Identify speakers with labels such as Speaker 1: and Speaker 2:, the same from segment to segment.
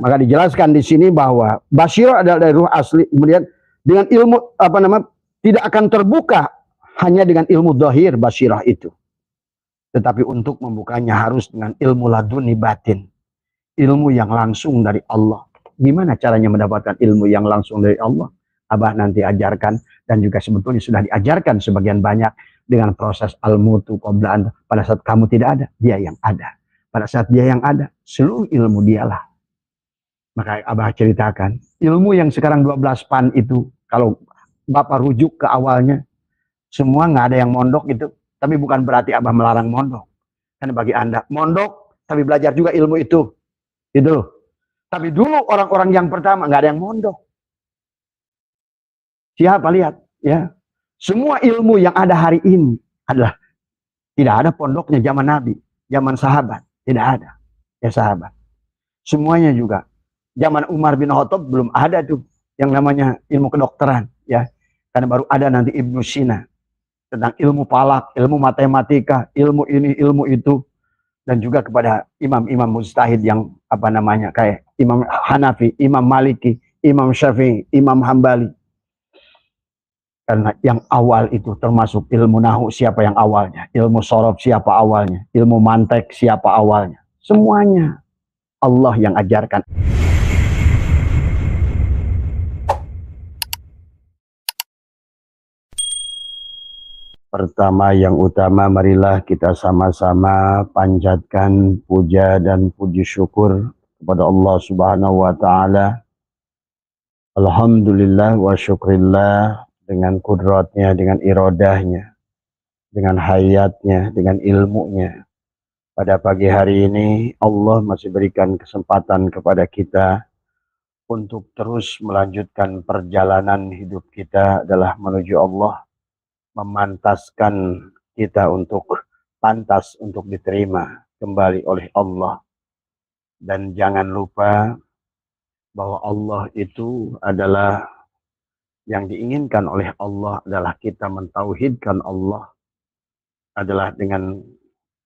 Speaker 1: Maka dijelaskan di sini bahwa basyirah adalah dari ruh asli. Kemudian dengan ilmu tidak akan terbuka hanya dengan ilmu dhahir basyirah itu. Tetapi untuk membukanya harus dengan ilmu laduni batin. Ilmu yang langsung dari Allah. Gimana caranya mendapatkan ilmu yang langsung dari Allah? Abah nanti ajarkan, dan juga sebetulnya sudah diajarkan sebagian banyak dengan proses al-mutu qabla pada saat kamu tidak ada, dia yang ada. Pada saat dia yang ada, seluruh ilmu dialah. Maka Abah ceritakan, ilmu yang sekarang 12 pan itu, kalau Bapak rujuk ke awalnya, semua nggak ada yang mondok itu. Tapi bukan berarti Abah melarang mondok. Karena bagi Anda, mondok, tapi belajar juga ilmu itu. Gitu. Tapi dulu orang-orang yang pertama nggak ada yang mondok. Siapa lihat? Ya, semua ilmu yang ada hari ini adalah tidak ada pondoknya zaman Nabi, zaman sahabat. Tidak ada. Ya sahabat. Semuanya juga. Zaman Umar bin Khattab belum ada tuh yang namanya ilmu kedokteran, ya. Karena baru ada nanti Ibnu Sina tentang ilmu falak, ilmu matematika, ilmu ini, ilmu itu, dan juga kepada imam-imam mujtahid yang kayak Imam Hanafi, Imam Maliki, Imam Syafi'i, Imam Hambali. Karena yang awal itu termasuk ilmu nahu siapa yang awalnya, ilmu sorof siapa awalnya, ilmu mantek siapa awalnya. Semuanya Allah yang ajarkan. Pertama yang utama, marilah kita sama-sama panjatkan puja dan puji syukur kepada Allah Subhanahu wa Ta'ala. Alhamdulillah wa syukrillah, dengan kudratnya, dengan irodahnya, dengan hayatnya, dengan ilmunya. Pada pagi hari ini Allah masih berikan kesempatan kepada kita untuk terus melanjutkan perjalanan hidup kita adalah menuju Allah, memantaskan kita untuk pantas untuk diterima kembali oleh Allah. Dan jangan lupa bahwa Allah itu adalah yang diinginkan oleh Allah adalah kita mentauhidkan Allah, adalah dengan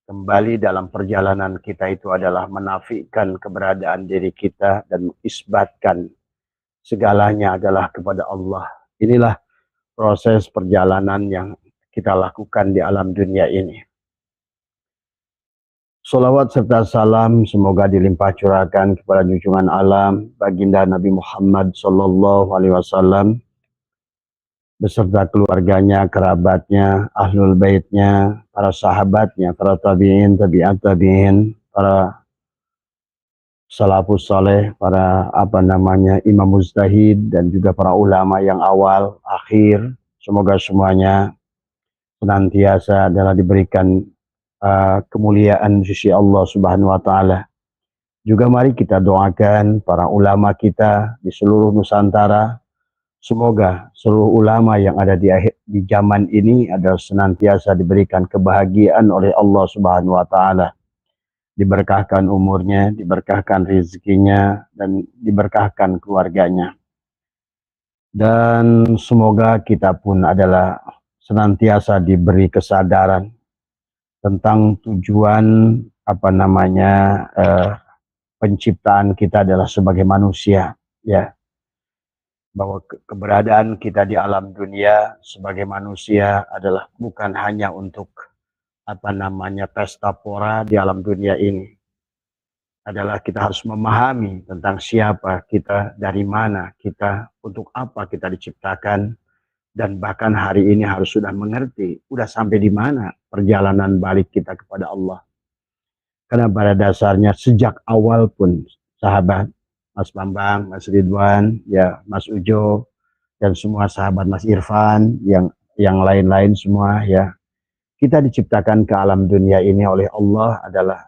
Speaker 1: kembali dalam perjalanan kita itu adalah menafikan keberadaan diri kita dan mengisbatkan segalanya adalah kepada Allah. Inilah proses perjalanan yang kita lakukan di alam dunia ini. Salawat serta salam semoga dilimpah curahkan kepada junjungan alam baginda Nabi Muhammad sallallahu alaihi wasallam beserta keluarganya, kerabatnya, ahlul baitnya, para sahabatnya, para tabi'in, tabi'at tabi'in, para salafus saleh, para imam mujtahid, dan juga para ulama yang awal, akhir. Semoga semuanya senantiasa adalah diberikan kemuliaan di sisi Allah Subhanahu wa Ta'ala. Juga mari kita doakan para ulama kita di seluruh Nusantara. Semoga seluruh ulama yang ada di zaman ini adalah senantiasa diberikan kebahagiaan oleh Allah Subhanahu wa Ta'ala. Diberkahkan umurnya, diberkahkan rezekinya, dan diberkahkan keluarganya. Dan semoga kita pun adalah senantiasa diberi kesadaran tentang tujuan penciptaan kita adalah sebagai manusia, ya. Bahwa keberadaan kita di alam dunia sebagai manusia adalah bukan hanya untuk pesta pora di alam dunia ini. Adalah kita harus memahami tentang siapa kita, dari mana kita, untuk apa kita diciptakan, dan bahkan hari ini harus sudah mengerti, udah sampai di mana perjalanan balik kita kepada Allah. Karena pada dasarnya sejak awal pun sahabat, Mas Bambang, Mas Ridwan, ya Mas Ujo, dan semua sahabat Mas Irfan, yang lain-lain semua, ya. Kita diciptakan ke alam dunia ini oleh Allah adalah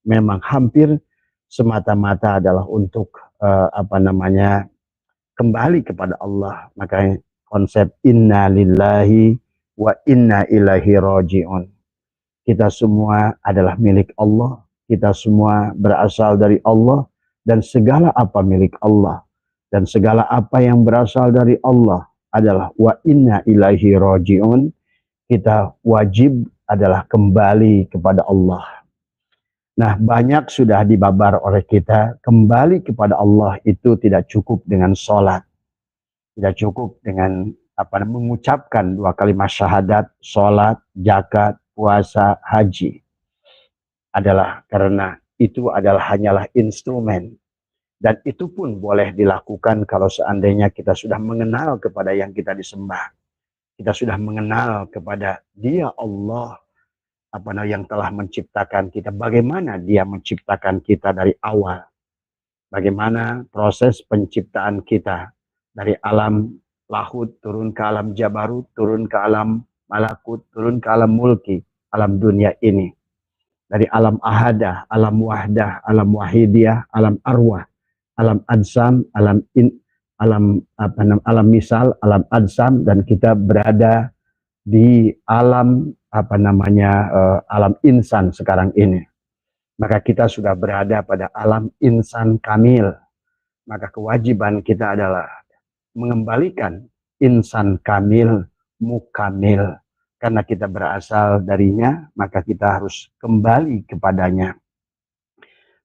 Speaker 1: memang hampir semata-mata adalah untuk kembali kepada Allah. Makanya konsep inna lillahi wa inna ilaihi raji'un. Kita semua adalah milik Allah, kita semua berasal dari Allah, dan segala apa milik Allah, dan segala apa yang berasal dari Allah adalah wa inna ilaihi raji'un. Kita wajib adalah kembali kepada Allah. Nah, banyak sudah dibabar oleh kita, kembali kepada Allah itu tidak cukup dengan sholat, tidak cukup dengan mengucapkan 2 kalimat syahadat, sholat, zakat, puasa, haji. Adalah karena itu adalah hanyalah instrumen. Dan itu pun boleh dilakukan kalau seandainya kita sudah mengenal kepada yang kita disembah. Kita sudah mengenal kepada Dia Allah yang telah menciptakan kita. Bagaimana Dia menciptakan kita dari awal. Bagaimana proses penciptaan kita dari alam lahud turun ke alam jabarut, turun ke alam malakut, turun ke alam mulki, alam dunia ini. Dari alam ahadah, alam wahdah, alam wahidiyah, alam arwah, alam adsam, alam misal, alam adsam, dan kita berada di alam alam insan sekarang ini. Maka kita sudah berada pada alam insan kamil. Maka kewajiban kita adalah mengembalikan insan kamil, mukamil. Karena kita berasal darinya, maka kita harus kembali kepadanya.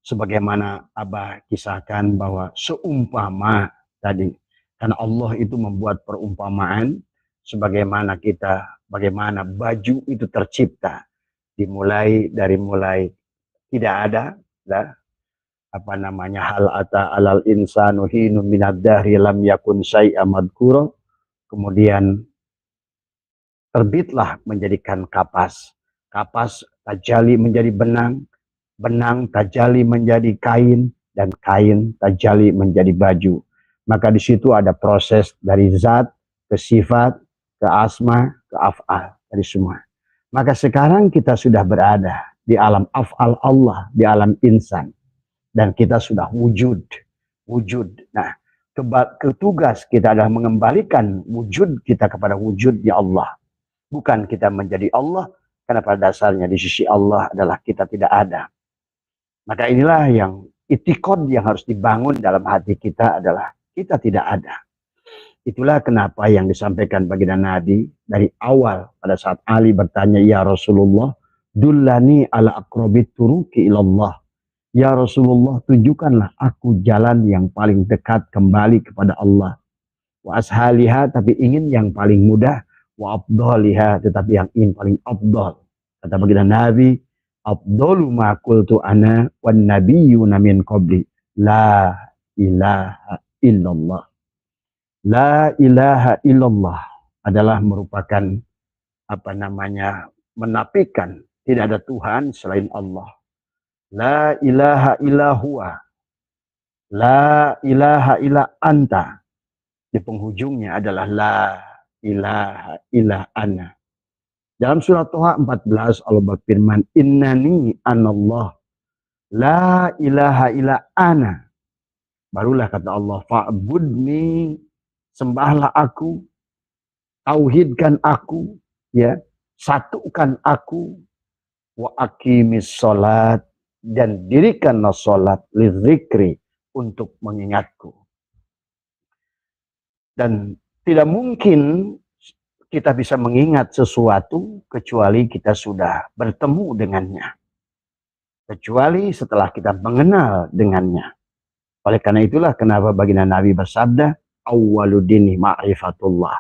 Speaker 1: Sebagaimana Abah kisahkan bahwa seumpama tadi, karena Allah itu membuat perumpamaan sebagaimana bagaimana baju itu tercipta, dimulai dari tidak ada, hal ata alal insanu hinum minad dahri lam yakun syai'an madhkura, kemudian terbitlah menjadikan kapas, kapas tajali menjadi benang, benang tajali menjadi kain, dan kain tajali menjadi baju. Maka di situ ada proses dari zat ke sifat, ke asma, ke af'al, dari semua. Maka sekarang kita sudah berada di alam af'al Allah, di alam insan. Dan kita sudah wujud. Nah, tugas kita adalah mengembalikan wujud kita kepada wujudnya Allah. Bukan kita menjadi Allah, karena pada dasarnya di sisi Allah adalah kita tidak ada. Maka inilah yang itikad yang harus dibangun dalam hati kita adalah kita tidak ada. Itulah kenapa yang disampaikan baginda Nabi dari awal pada saat Ali bertanya, ya Rasulullah, dullani ala aqrabit turuki ilallah. Ya Rasulullah, tunjukkanlah aku jalan yang paling dekat kembali kepada Allah. Wa ashaliha, tapi ingin yang paling mudah. Wa afdaliha, tetapi yang ingin paling afdal. Kata baginda Nabi, afdalu ma qultu ana wan nabiyyuna min qabli la ilaha illallah. La ilaha illallah adalah merupakan menafikan tidak ada Tuhan selain Allah. La ilaha illa huwa. La ilaha illa anta. Di penghujungnya adalah la ilaha illa ana. Dalam surat Toha 14 Allah berfirman, innani anallah. La ilaha illa ana. Barulah kata Allah, fa'budni, sembahlah aku, tauhidkan aku, ya, satukan aku, wa aqimis sholat, dan dirikanlah sholat lidzikri, untuk mengingatku. Dan tidak mungkin kita bisa mengingat sesuatu kecuali kita sudah bertemu dengannya. Kecuali setelah kita mengenal dengannya. Oleh karena itulah kenapa baginda Nabi bersabda, awwaluddini ma'rifatullah.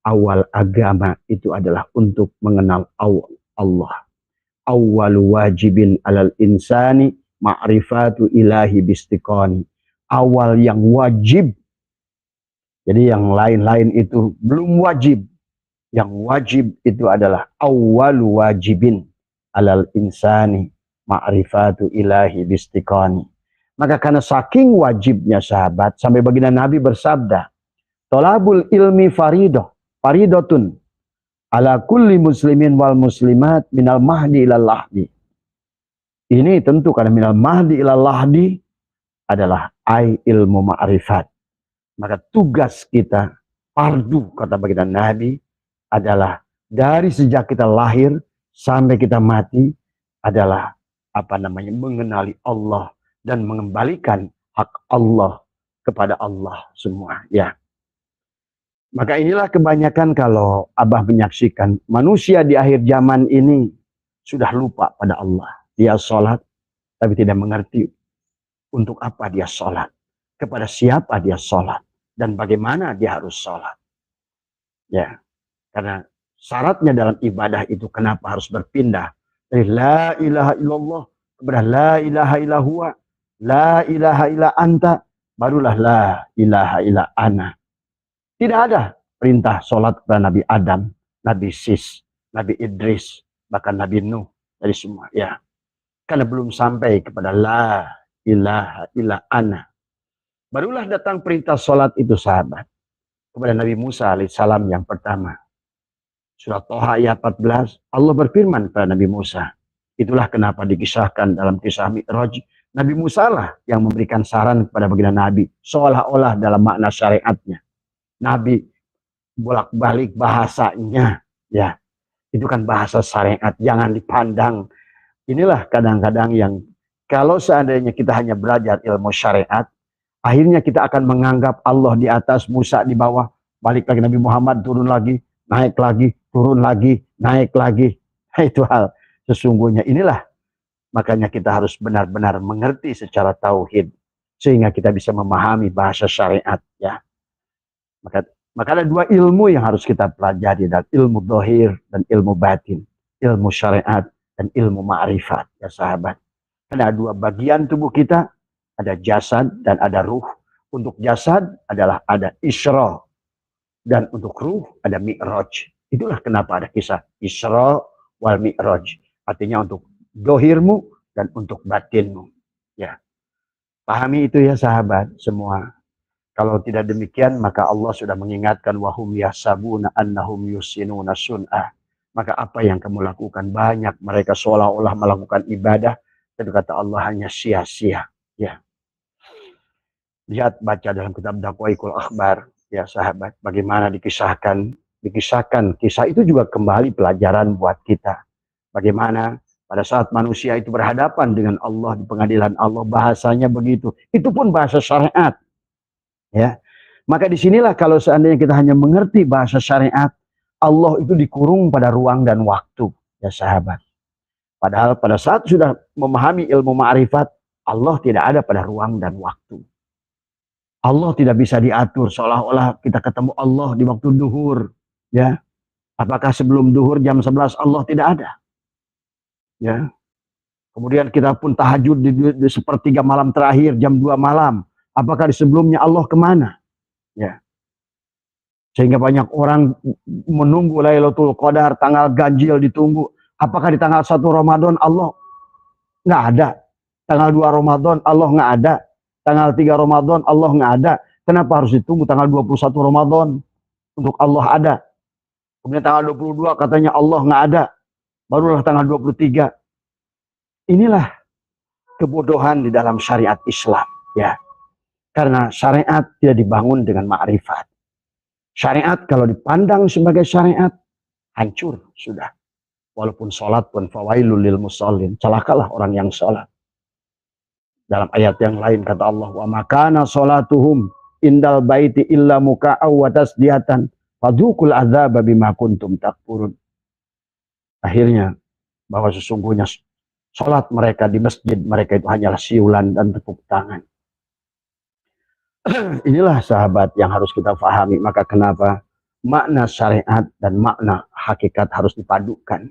Speaker 1: Awal agama itu adalah untuk mengenal Allah. Awwalu wajibin alal insani ma'rifatu ilahi bistiqani. Awal yang wajib. Jadi yang lain-lain itu belum wajib. Yang wajib itu adalah awwalu wajibin alal insani ma'rifatu ilahi bistiqani. Maka karena saking wajibnya sahabat, sampai baginda Nabi bersabda, tolabul ilmi faridotun ala kulli muslimin wal muslimat minal mahdi ilal lahdi. Ini tentu karena minal mahdi ilal lahdi adalah ilmu ma'rifat. Maka tugas kita, fardu kata baginda Nabi, adalah dari sejak kita lahir sampai kita mati adalah mengenali Allah dan mengembalikan hak Allah kepada Allah semua, ya. Maka inilah kebanyakan kalau Abah menyaksikan manusia di akhir zaman ini sudah lupa pada Allah. Dia sholat, tapi tidak mengerti untuk apa dia sholat, kepada siapa dia sholat, dan bagaimana dia harus sholat. Ya, karena syaratnya dalam ibadah itu kenapa harus berpindah dari la ilaha illallah kepada la ilaha illallah, la ilaha illa anta, barulah la ilaha illa ana. Tidak ada perintah sholat kepada Nabi Adam, Nabi Sis, Nabi Idris, bahkan Nabi Nuh, dari semua. Ya, karena belum sampai kepada la ilaha illa ana. Barulah datang perintah sholat itu sahabat kepada Nabi Musa alaihissalam yang pertama. Surat Toha ayat 14, Allah berfirman kepada Nabi Musa. Itulah kenapa dikisahkan dalam kisah Mi'raj, Nabi Musa lah yang memberikan saran kepada baginda Nabi, seolah-olah dalam makna syariatnya. Nabi bolak-balik bahasanya, ya, itu kan bahasa syariat, jangan dipandang. Inilah kadang-kadang yang kalau seandainya kita hanya belajar ilmu syariat, akhirnya kita akan menganggap Allah di atas, Musa di bawah, balik lagi Nabi Muhammad turun lagi, naik lagi, turun lagi, naik lagi. Nah, itu hal sesungguhnya. Inilah makanya kita harus benar-benar mengerti secara tauhid sehingga kita bisa memahami bahasa syariat, ya. Maka ada dua ilmu yang harus kita pelajari, dan ilmu dohir dan ilmu batin, ilmu syariat dan ilmu ma'rifat, ya sahabat. Karena ada dua bagian tubuh kita, ada jasad dan ada ruh. Untuk jasad adalah ada Isra, dan untuk ruh ada Mi'raj. Itulah kenapa ada kisah Isra wal Mi'raj. Artinya untuk dohirmu dan untuk batinmu. Ya, pahami itu ya sahabat semua. Kalau tidak demikian, maka Allah sudah mengingatkan wahum yasabuna annahum yusinuna sun'ah. Maka apa yang kamu lakukan? Banyak mereka seolah-olah melakukan ibadah, tapi kata Allah hanya sia-sia. Ya. Lihat, baca dalam kitab Daqaiqul Akhbar, ya sahabat, bagaimana dikisahkan kisah itu juga kembali pelajaran buat kita. Bagaimana pada saat manusia itu berhadapan dengan Allah di pengadilan Allah, bahasanya begitu. Itu pun bahasa syariat. Ya, maka disinilah kalau seandainya kita hanya mengerti bahasa syariat, Allah itu dikurung pada ruang dan waktu, ya sahabat. Padahal pada saat sudah memahami ilmu ma'rifat, Allah tidak ada pada ruang dan waktu. Allah tidak bisa diatur seolah-olah kita ketemu Allah di waktu duhur, ya. Apakah sebelum duhur jam 11 Allah tidak ada? Ya. Kemudian kita pun tahajud di sepertiga malam terakhir jam 2 malam. Apakah di sebelumnya Allah kemana? Ya. Sehingga banyak orang menunggu Lailatul Qadar, tanggal ganjil ditunggu. Apakah di tanggal 1 Ramadan Allah nggak ada? Tanggal 2 Ramadan Allah nggak ada? Tanggal 3 Ramadan Allah nggak ada? Kenapa harus ditunggu tanggal 21 Ramadan untuk Allah ada? Kemudian tanggal 22 katanya Allah nggak ada. Barulah tanggal 23. Inilah kebodohan di dalam syariat Islam. Ya. Karena syariat tidak dibangun dengan ma'rifat. Syariat kalau dipandang sebagai syariat, hancur sudah. Walaupun sholat pun fawailul lil musallin. Celakalah orang yang sholat. Dalam ayat yang lain kata Allah, wa makana sholatuhum indal baiti illa muka'aw wa tasdiyatan fadukul adzaba bima kuntum takfurun. Akhirnya bahwa sesungguhnya sholat mereka di masjid mereka itu hanyalah siulan dan tepuk tangan. Inilah sahabat yang harus kita pahami. Maka kenapa makna syariat dan makna hakikat harus dipadukan.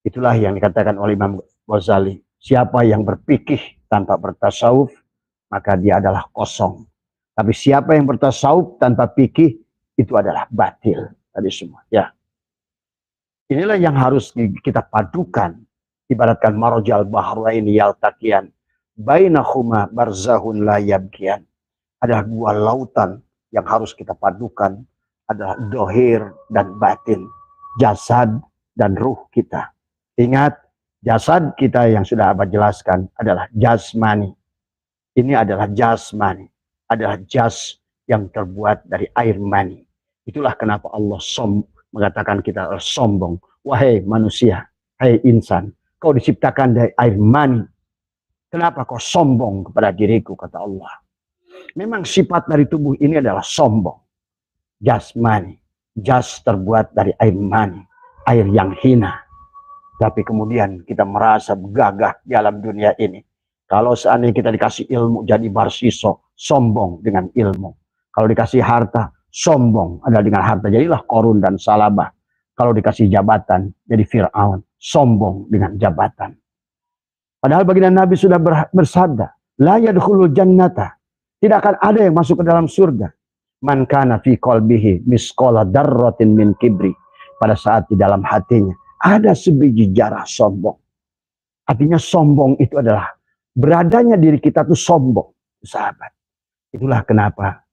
Speaker 1: Itulah yang dikatakan oleh Imam Ghazali. Siapa yang berfikih tanpa bertasawuf, maka dia adalah kosong. Tapi siapa yang bertasawuf tanpa fikih, itu adalah batil. Tadi semua. Ya. Inilah yang harus kita padukan. Ibaratkan marajal bahraini yaltaqiyan. Bainahuma barzahun la yabkian. Ada dua lautan yang harus kita padukan. Adalah dohir dan batin. Jasad dan ruh kita. Ingat, jasad kita yang sudah Abah jelaskan adalah jasmani. Ini adalah jasmani. Adalah jas yang terbuat dari air mani. Itulah kenapa Allah mengatakan kita sombong. Wahai manusia, hai insan, kau diciptakan dari air mani. Kenapa kau sombong kepada diriku, kata Allah. Memang sifat dari tubuh ini adalah sombong. Jasmani. Jas terbuat dari air mani. Air yang hina. Tapi kemudian kita merasa gagah di alam dunia ini. Kalau seandainya kita dikasih ilmu jadi Barsiso, sombong dengan ilmu. Kalau dikasih harta, sombong adalah dengan harta. Jadilah Korun dan Salabah. Kalau dikasih jabatan, jadi Fir'aun, sombong dengan jabatan. Padahal baginda Nabi sudah bersabda, la yadkhulul jannata. Tidak akan ada yang masuk ke dalam surga. Man kana fi qalbihi misqala darratin min kibri. Pada saat di dalam hatinya ada sebiji jarah sombong. Artinya sombong itu adalah beradanya diri kita tuh sombong, sahabat. Itulah kenapa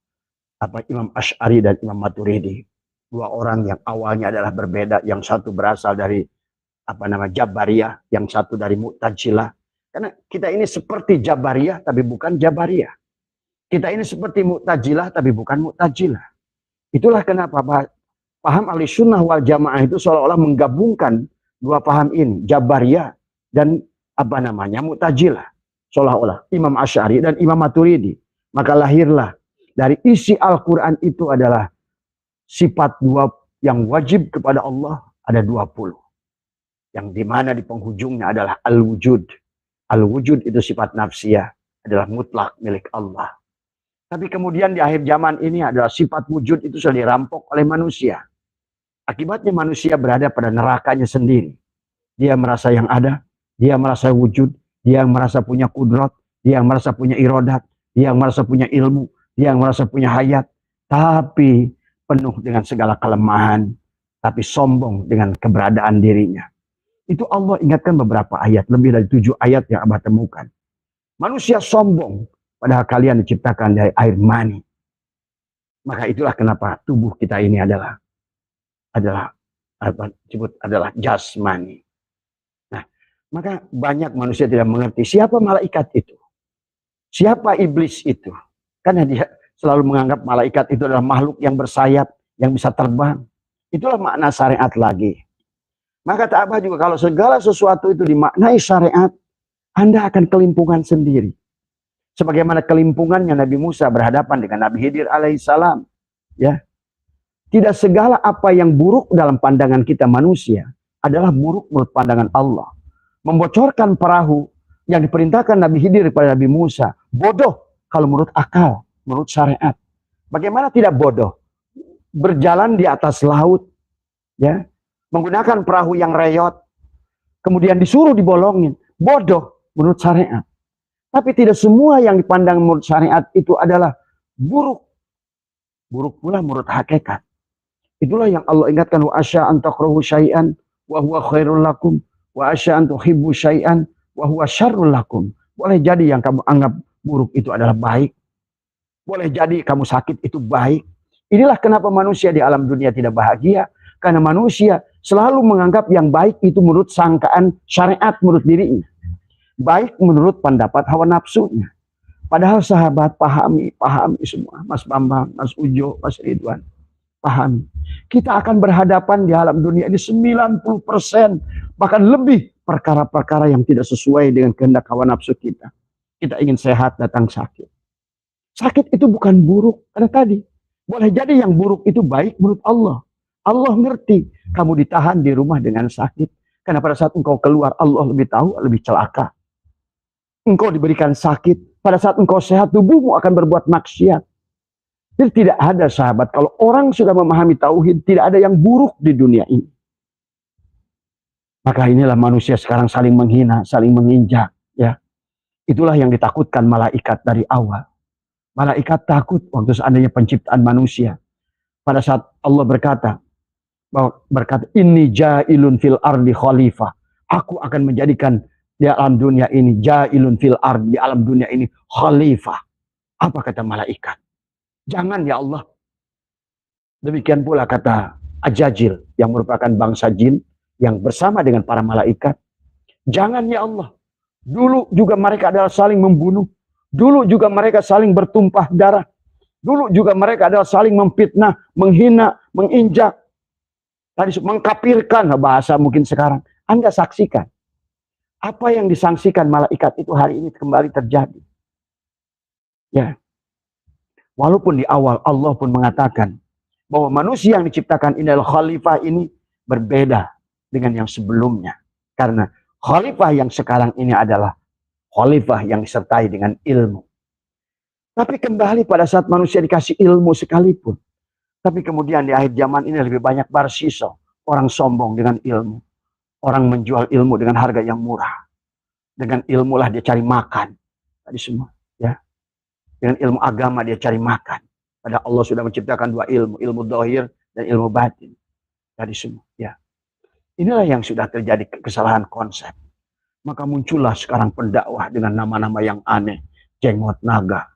Speaker 1: Imam Asy'ari dan Imam Maturidi, dua orang yang awalnya adalah berbeda, yang satu berasal dari Jabariyah, yang satu dari Mu'tazilah. Karena kita ini seperti Jabariyah tapi bukan Jabariyah. Kita ini seperti Mu'tazilah tapi bukan Mu'tazilah. Itulah kenapa paham Ahlussunnah wal Jamaah itu seolah-olah menggabungkan dua paham ini, Jabariyah dan Mu'tazilah. Seolah-olah Imam Asy'ari dan Imam Maturidi. Maka lahirlah dari isi Al-Quran itu adalah sifat dua yang wajib kepada Allah ada 20. Yang dimana di penghujungnya adalah Al-Wujud. Al-Wujud itu sifat nafsiyah, adalah mutlak milik Allah. Tapi kemudian di akhir zaman ini adalah sifat wujud itu sudah dirampok oleh manusia. Akibatnya manusia berada pada nerakanya sendiri. Dia merasa yang ada, dia merasa wujud, dia yang merasa punya kudrat, dia yang merasa punya irodat, dia yang merasa punya ilmu, dia yang merasa punya hayat, tapi penuh dengan segala kelemahan, tapi sombong dengan keberadaan dirinya. Itu Allah ingatkan beberapa ayat, lebih dari 7 ayat yang Abah temukan. Manusia sombong, padahal kalian diciptakan dari air mani. Maka itulah kenapa tubuh kita ini adalah jasmani. Maka banyak manusia tidak mengerti siapa malaikat itu. Siapa iblis itu. Karena dia selalu menganggap malaikat itu adalah makhluk yang bersayap, yang bisa terbang. Itulah makna syariat lagi. Maka kata Abah juga kalau segala sesuatu itu dimaknai syariat, Anda akan kelimpungan sendiri. Sebagaimana kelimpungannya Nabi Musa berhadapan dengan Nabi Khidir alaihissalam. Ya. Tidak segala apa yang buruk dalam pandangan kita manusia adalah buruk menurut pandangan Allah. Membocorkan perahu yang diperintahkan Nabi Khidir kepada Nabi Musa bodoh kalau menurut akal, menurut syariat. Bagaimana tidak bodoh? Berjalan di atas laut, ya, menggunakan perahu yang reyot, kemudian disuruh dibolongin, bodoh menurut syariat. Tapi tidak semua yang dipandang menurut syariat itu adalah buruk. Buruk pula menurut hakikat. Itulah yang Allah ingatkan, wa asya an takrahu syai'an wa huwa khairul lakum. Wa asya an tuhibbu syai'an wa huwa syarrul lakum. Boleh jadi yang kamu anggap buruk itu adalah baik. Boleh jadi kamu sakit itu baik. Inilah kenapa manusia di alam dunia tidak bahagia. Karena manusia selalu menganggap yang baik itu menurut sangkaan syariat menurut dirinya. Baik menurut pendapat hawa nafsunya. Padahal sahabat pahami semua. Mas Bambang, Mas Ujo, Mas Ridwan. Pahami. Kita akan berhadapan di alam dunia ini 90%. Bahkan lebih perkara-perkara yang tidak sesuai dengan kehendak hawa nafsu kita. Kita ingin sehat, datang sakit. Sakit itu bukan buruk. Karena tadi, boleh jadi yang buruk itu baik menurut Allah. Allah ngerti kamu ditahan di rumah dengan sakit. Karena pada saat engkau keluar, Allah lebih tahu, lebih celaka. Engkau diberikan sakit. Pada saat engkau sehat, tubuhmu akan berbuat maksiat. Jadi tidak ada sahabat. Kalau orang sudah memahami tauhid, tidak ada yang buruk di dunia ini. Maka inilah manusia sekarang saling menghina, saling menginjak. Ya. Itulah yang ditakutkan malaikat dari awal. Malaikat takut waktu seandainya penciptaan manusia. Pada saat Allah berkata, inni ja'ilun fil ardi khalifah. Aku akan menjadikan di alam dunia ini, ja'ilun fil ardi, di alam dunia ini khalifah. Apa kata malaikat? Jangan ya Allah. Demikian pula kata Ajajil yang merupakan bangsa jin yang bersama dengan para malaikat. Jangan ya Allah. Dulu juga mereka adalah saling membunuh. Dulu juga mereka saling bertumpah darah. Dulu juga mereka adalah saling memfitnah, menghina, menginjak. Tadi mengkapirkan bahasa mungkin sekarang. Anda saksikan. Apa yang disangsikan malaikat itu hari ini kembali terjadi. Ya. Walaupun di awal Allah pun mengatakan bahwa manusia yang diciptakan ini adalah khalifah ini berbeda dengan yang sebelumnya. Karena khalifah yang sekarang ini adalah khalifah yang disertai dengan ilmu. Tapi kembali pada saat manusia dikasih ilmu sekalipun. Tapi kemudian di akhir zaman ini lebih banyak barsiso. Orang sombong dengan ilmu. Orang menjual ilmu dengan harga yang murah. Dengan ilmu lah dia cari makan. Tadi semua. Ya. Dengan ilmu agama dia cari makan. Padahal Allah sudah menciptakan dua ilmu. Ilmu dohir dan ilmu batin. Tadi semua. Ya. Inilah yang sudah terjadi kesalahan konsep. Maka muncullah sekarang pendakwah dengan nama-nama yang aneh. Jenggot naga.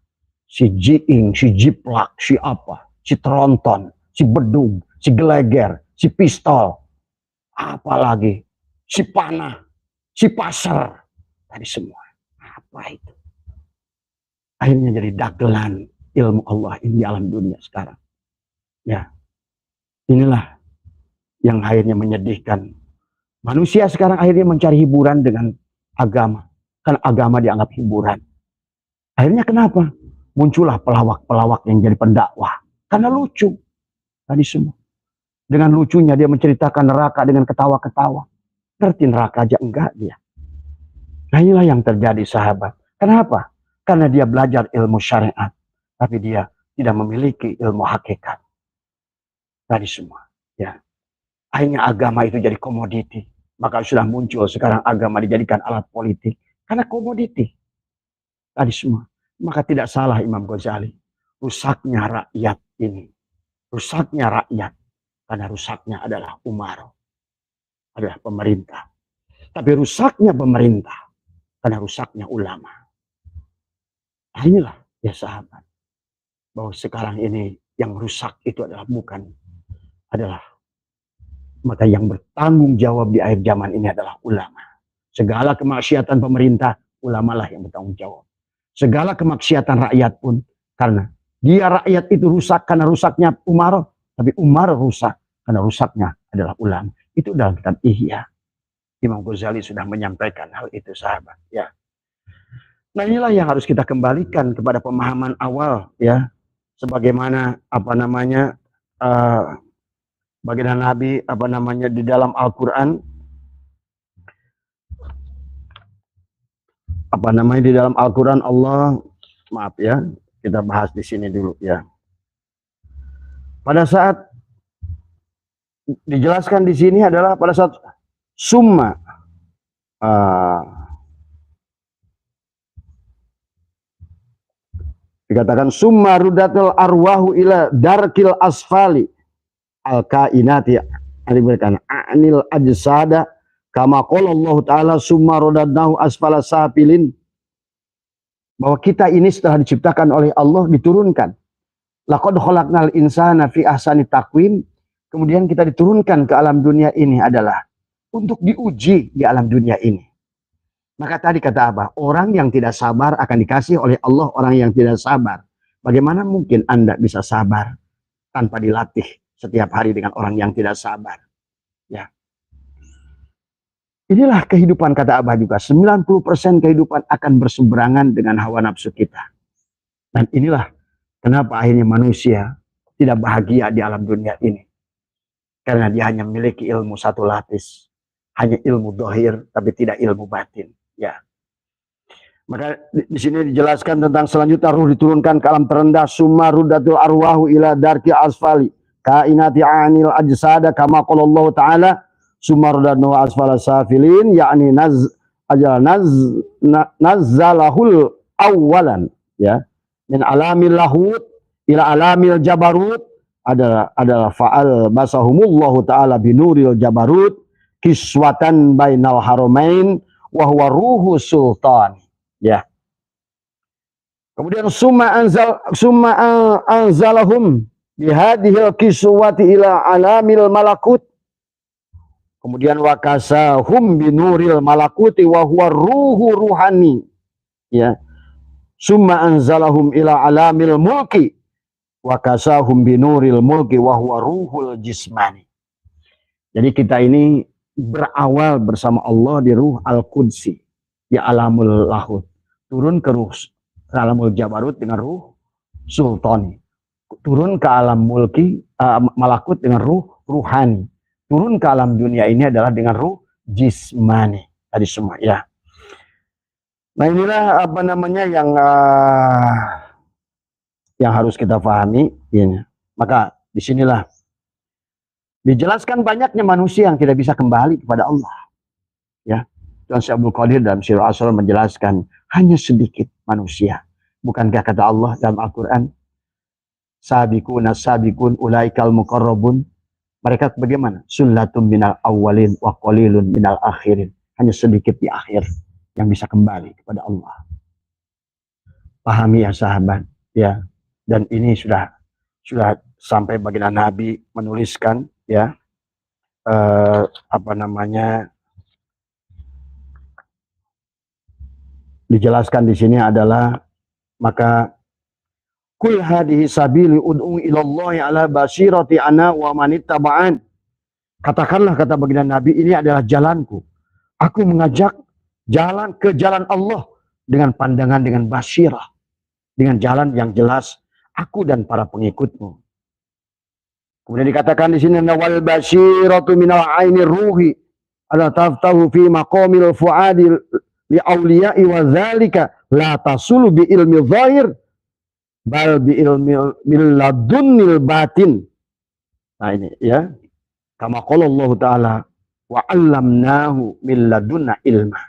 Speaker 1: Si Jiing, si Jiplak, si apa. Si Tronton, si Bedung, si Geleger, si Pistol. Apalagi. Si Panah, si Pasar. Tadi semua. Apa itu? Akhirnya jadi dagelan ilmu Allah ini di alam dunia sekarang. Ya. Inilah yang akhirnya menyedihkan. Manusia sekarang akhirnya mencari hiburan dengan agama. Karena agama dianggap hiburan. Akhirnya kenapa? Muncullah pelawak-pelawak yang jadi pendakwah. Karena lucu. Tadi semua. Dengan lucunya dia menceritakan neraka dengan ketawa-ketawa. Ngerti neraka aja enggak dia. Nah inilah yang terjadi sahabat. Kenapa? Karena dia belajar ilmu syariat. Tapi dia tidak memiliki ilmu hakikat. Tadi semua. Ya. Akhirnya agama itu jadi komoditi. Maka sudah muncul sekarang agama dijadikan alat politik. Karena komoditi. Tadi semua. Maka tidak salah Imam Ghazali. Rusaknya rakyat ini. Rusaknya rakyat. Karena rusaknya adalah umaro. Adalah pemerintah. Tapi rusaknya pemerintah. Karena rusaknya ulama. Nah inilah ya sahabat. Bahwa sekarang ini yang rusak itu adalah bukan. Adalah. Maka yang bertanggung jawab di akhir zaman ini adalah ulama. Segala kemaksiatan pemerintah. Ulamalah yang bertanggung jawab. Segala kemaksiatan rakyat pun karena dia rakyat itu rusak karena rusaknya umaro, tapi umaro rusak karena rusaknya adalah ulama. Itu dalam kitab Ihya. Imam Ghazali sudah menyampaikan hal itu sahabat. Ya. Nah inilah yang harus kita kembalikan kepada pemahaman awal ya, sebagaimana baginda Nabi di dalam Al-Quran. Di dalam Al-Quran Allah, maaf ya, kita bahas di sini dulu ya. Pada saat dijelaskan di sini adalah pada saat summa dikatakan summa rudatul arwahu ila darkil asfali al kainati diberikan anil ajsada. Kama qala Allah Ta'ala summa radadnahu asfala safilin. Bahwa kita ini setelah diciptakan oleh Allah diturunkan. Laqad khalaqnal insana fi ahsani taqwim. Kemudian kita diturunkan ke alam dunia ini adalah untuk diuji di alam dunia ini. Maka tadi kata apa? Orang yang tidak sabar akan dikasih oleh Allah orang yang tidak sabar. Bagaimana mungkin Anda bisa sabar tanpa dilatih setiap hari dengan orang yang tidak sabar? Ya. Inilah kehidupan kata Abah juga. 90% kehidupan akan berseberangan dengan hawa nafsu kita. Dan inilah kenapa akhirnya manusia tidak bahagia di alam dunia ini. Karena dia hanya memiliki ilmu satu lapis. Hanya ilmu dohir tapi tidak ilmu batin. Ya. Maka di sini dijelaskan tentang selanjutnya ruh diturunkan ke alam terendah. Summa rudatul arwahu ila darki asfali. Kainati anil ajsada kama qala Allah Ta'ala. Sumarudanu asfala safilin yakni nazzalahul awalan ya min alamil lahut ila alamil jabarut adalah fa'al basahumullahu ta'ala binuril jabarut kiswatan bainal haramain wa huwa ruhu sultan ya. Kemudian summa anzalahum bihadhil kiswati ila alamil malakut. Kemudian wakasahum binuril malakuti wa huwa ruhu ruhani. Ya. Summa anzalahum ila alamil mulki wakasahum binuril mulki wa huwa ruhul jismani. Jadi kita ini berawal bersama Allah di ruh al-qudsi, di alamul lahut. Turun ke ruh alamul jabarut dengan ruh sultani. Turun ke alam mulki malakut dengan ruh ruhani. Turun ke alam dunia ini adalah dengan ruh jismani. Tadi semua ya. Nah inilah apa namanya yang harus kita pahami. Ini. Maka disinilah dijelaskan banyaknya manusia yang tidak bisa kembali kepada Allah. Ya, Tuan Syekh Abdul Qadir dalam Sirah Asrar menjelaskan hanya sedikit manusia. Bukankah kata Allah dalam Al-Quran, sabiquna sabiqun ulaikal muqarrabun. Mereka bagaimana? Sullatum minal awwalin wa qalilun minal akhirin. Hanya sedikit di akhir yang bisa kembali kepada Allah. Pahami ya sahabat, ya. Dan ini sudah sampai baginda Nabi menuliskan, ya, apa namanya, dijelaskan di sini adalah maka kul hadhihi sabili ud'u ilallahi ala basirati ana wa manittaba'an. Katakanlah, kata baginda Nabi, ini adalah jalanku. Aku mengajak jalan ke jalan Allah dengan pandangan, dengan basirah, dengan jalan yang jelas, aku dan para pengikutmu. Kemudian dikatakan di sini wal basiratu minal aini ruhi ala taftahu fi maqamil fuadi li awliya'i wa dzalika la tasulu bi ilmi zahir bal bi ilmi ladunil batin. Nah ini ya, kama qala Allah taala wa 'allamnahu min ladunna ilma.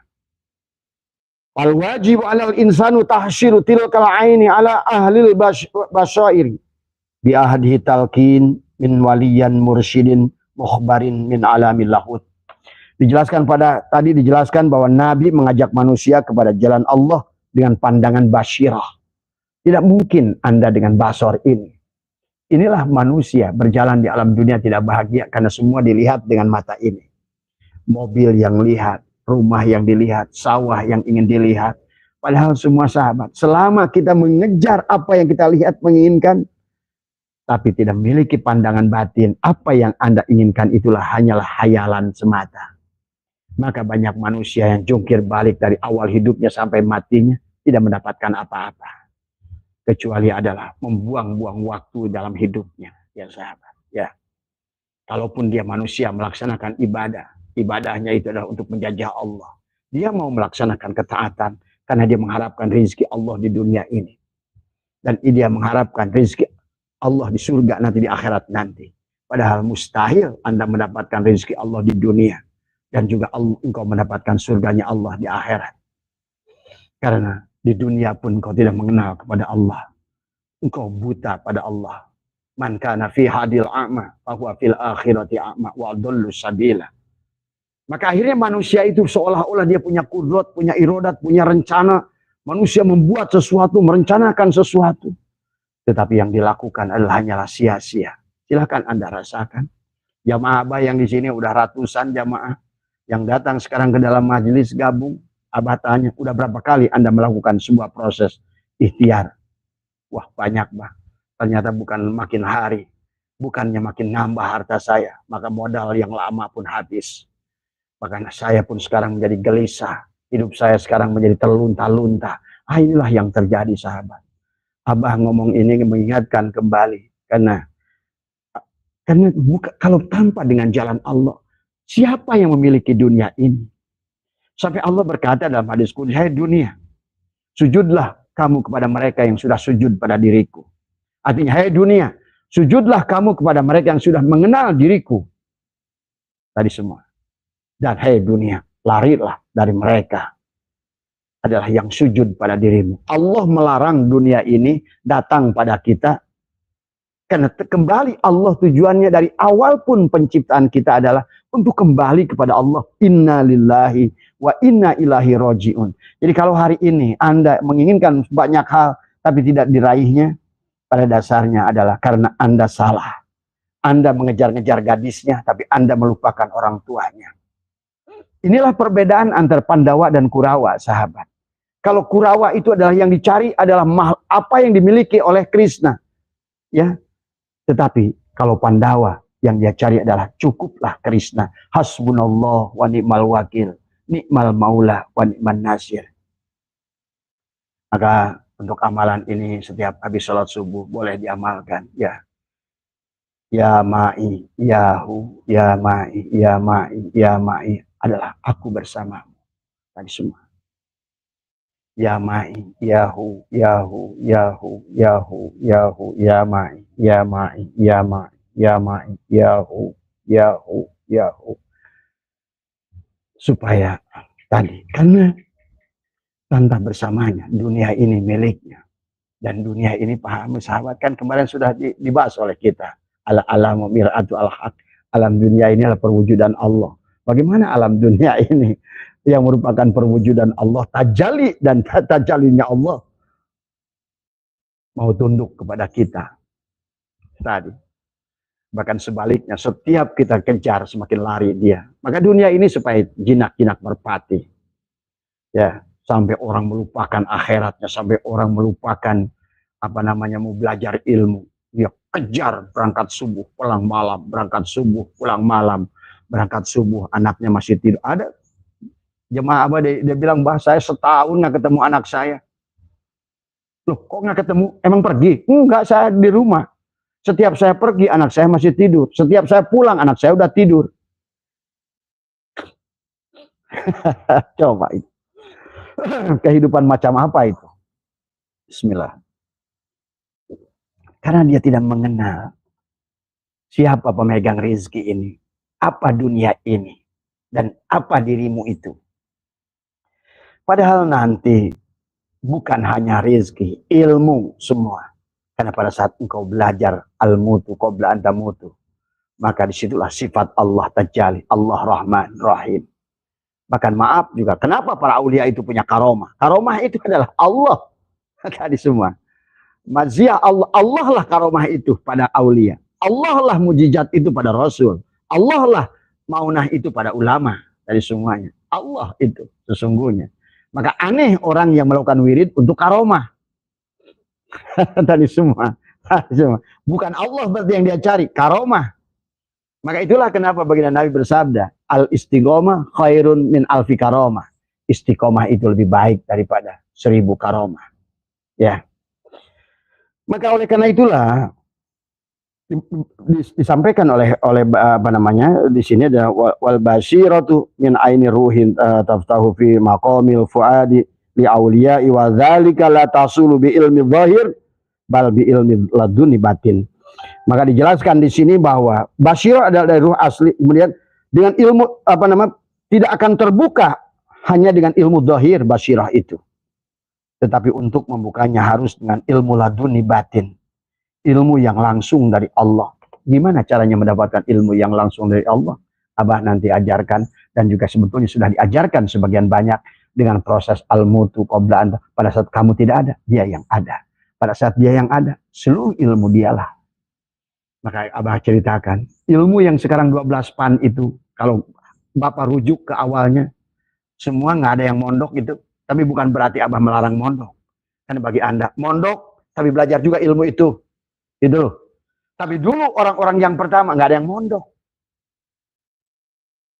Speaker 1: Wal wajib 'alal insanu tahsyiru tilkal 'aini ala ahlil basyairi bi ahdihi talqin min waliyan mursyidin mukhbarin min alamil lahut. Dijelaskan tadi dijelaskan bahwa Nabi mengajak manusia kepada jalan Allah dengan pandangan basyirah. Tidak mungkin Anda dengan basor ini. Inilah manusia berjalan di alam dunia tidak bahagia karena semua dilihat dengan mata ini. Mobil yang lihat, rumah yang dilihat, sawah yang ingin dilihat. Padahal semua sahabat, selama kita mengejar apa yang kita lihat, menginginkan, tapi tidak memiliki pandangan batin, apa yang Anda inginkan itulah hanyalah hayalan semata. Maka banyak manusia yang jungkir balik dari awal hidupnya sampai matinya, tidak mendapatkan apa-apa. Kecuali adalah membuang-buang waktu dalam hidupnya, ya sahabat. Ya, kalaupun dia manusia melaksanakan ibadah, ibadahnya itu adalah untuk menjajah Allah. Dia mau melaksanakan ketaatan karena dia mengharapkan rezeki Allah di dunia ini, dan dia mengharapkan rezeki Allah di surga nanti, di akhirat nanti. Padahal mustahil Anda mendapatkan rezeki Allah di dunia dan juga engkau mendapatkan surganya Allah di akhirat. Karena di dunia pun engkau tidak mengenal kepada Allah. Engkau buta pada Allah. Man kana fi hadil a'ma fa huwa fil akhirati a'ma wa adallu sabila. Maka akhirnya manusia itu seolah-olah dia punya kudrat, punya iradat, punya rencana. Manusia membuat sesuatu, merencanakan sesuatu. Tetapi yang dilakukan adalah hanyalah sia-sia. Silahkan Anda rasakan. Jamaah Abah yang di sini udah ratusan jamaah yang datang sekarang ke dalam majelis gabung. Abah tanya, udah berapa kali Anda melakukan sebuah proses ikhtiar? Wah banyak Bah. Ternyata bukan makin hari, bukannya makin nambah harta saya, maka modal yang lama pun habis. Bahkan saya pun sekarang menjadi gelisah. Hidup saya sekarang menjadi terlunta-lunta. Inilah yang terjadi sahabat. Abah ngomong ini mengingatkan kembali. Karena kalau tanpa dengan jalan Allah, siapa yang memiliki dunia ini? Sampai Allah berkata dalam hadis qudsi, hai dunia, sujudlah kamu kepada mereka yang sudah sujud pada diriku. Artinya, hai dunia, sujudlah kamu kepada mereka yang sudah mengenal diriku. Tadi semua. Dan hai dunia, larilah dari mereka. Adalah yang sujud pada dirimu. Allah melarang dunia ini datang pada kita. Karena kembali Allah tujuannya dari awal pun penciptaan kita adalah untuk kembali kepada Allah. Inna lillahi wa inna ilahi roji'un. Jadi kalau hari ini Anda menginginkan banyak hal tapi tidak diraihnya, pada dasarnya adalah karena Anda salah. Anda mengejar-ngejar gadisnya tapi Anda melupakan orang tuanya. Inilah perbedaan antara Pandawa dan Kurawa, sahabat. Kalau Kurawa itu adalah yang dicari adalah apa yang dimiliki oleh Krishna. Ya. Tetapi kalau Pandawa yang dia cari adalah cukuplah Krishna. Hasbunallah wa ni'mal wakil. Ni'mal maula wa ni'man nasir. Maka untuk amalan ini setiap habis sholat subuh boleh diamalkan. Ya. Ya ma'i, ya hu, ya ma'i, ya ma'i, ya ma'i. adalah aku bersamamu. Tadi semua. Ya ma'i, yahu, yahu, yahu, yahu, yahu, ya ma'i, ya ma'i, ya ma'i, ya ma'i, yahu, yahu, yahu. Supaya tadi, karena tanpa bersamanya, dunia ini miliknya. Dan dunia ini, paham sahabat, kan kemarin sudah dibahas oleh kita. Al-alamu mir'atu al-haq. Alam dunia ini adalah perwujudan Allah. Bagaimana alam dunia ini yang merupakan perwujudan Allah, tajalli dan tajallinya Allah mau tunduk kepada kita tadi. Bahkan sebaliknya, setiap kita kejar semakin lari dia. Maka dunia ini supaya jinak-jinak merpati. Ya, sampai orang melupakan akhiratnya, sampai orang melupakan mau belajar ilmu. Dia kejar berangkat subuh, pulang malam, berangkat subuh, pulang malam, berangkat subuh, anaknya masih tidur. Ada jemaah Abah dia bilang, "Bah, saya setahun nggak ketemu anak saya." Loh, kok nggak ketemu? Emang pergi? Enggak, saya di rumah. Setiap saya pergi, anak saya masih tidur. Setiap saya pulang, anak saya udah tidur. Coba itu. Kehidupan macam apa itu? Bismillah. Karena dia tidak mengenal siapa pemegang rezeki ini, apa dunia ini, dan apa dirimu itu. Padahal nanti bukan hanya rezeki, ilmu semua. Karena pada saat engkau belajar al-mutu qabla an tamutu, maka disitulah sifat Allah tajalli, Allah Rahman Rahim. Bahkan maaf juga, kenapa para aulia itu punya karomah? Karomah itu adalah Allah. Tadi semua. Mazia Allah, Allah lah karomah itu pada aulia. Allah lah mujizat itu pada Rasul. Allah lah maunah itu pada ulama. Dari semuanya. Allah itu sesungguhnya. Maka aneh orang yang melakukan wirid untuk karomah. Tadi semua. Bukan Allah berarti yang dia cari. Karomah. Maka itulah kenapa baginda Nabi bersabda. Al-istiqomah khairun min alfi karomah. Istiqomah itu lebih baik daripada 1000 karomah. Ya. Maka oleh karena itulah disampaikan oleh di sini ada wal basyiratu min aini ruhin taftahu fi maqamil fuadi li auliya'i wa dzalika la tasulu bi ilmi zahir bal bi ilmi laduni batin. Maka dijelaskan di sini bahwa basyirah adalah dari ruh asli, kemudian dengan ilmu tidak akan terbuka hanya dengan ilmu zahir basyirah itu. Tetapi untuk membukanya harus dengan ilmu laduni batin. Ilmu yang langsung dari Allah. Gimana caranya mendapatkan ilmu yang langsung dari Allah? Abah nanti ajarkan, dan juga sebetulnya sudah diajarkan sebagian banyak dengan proses al-mutu qabla anta. Pada saat kamu tidak ada, dia yang ada. Pada saat dia yang ada, seluruh ilmu dialah. Maka Abah ceritakan, ilmu yang sekarang 12 pan itu, kalau Bapak rujuk ke awalnya, semua nggak ada yang mondok gitu. Tapi bukan berarti Abah melarang mondok. Karena bagi Anda, mondok, tapi belajar juga ilmu itu. Gitu loh. Tapi dulu orang-orang yang pertama nggak ada yang mondok.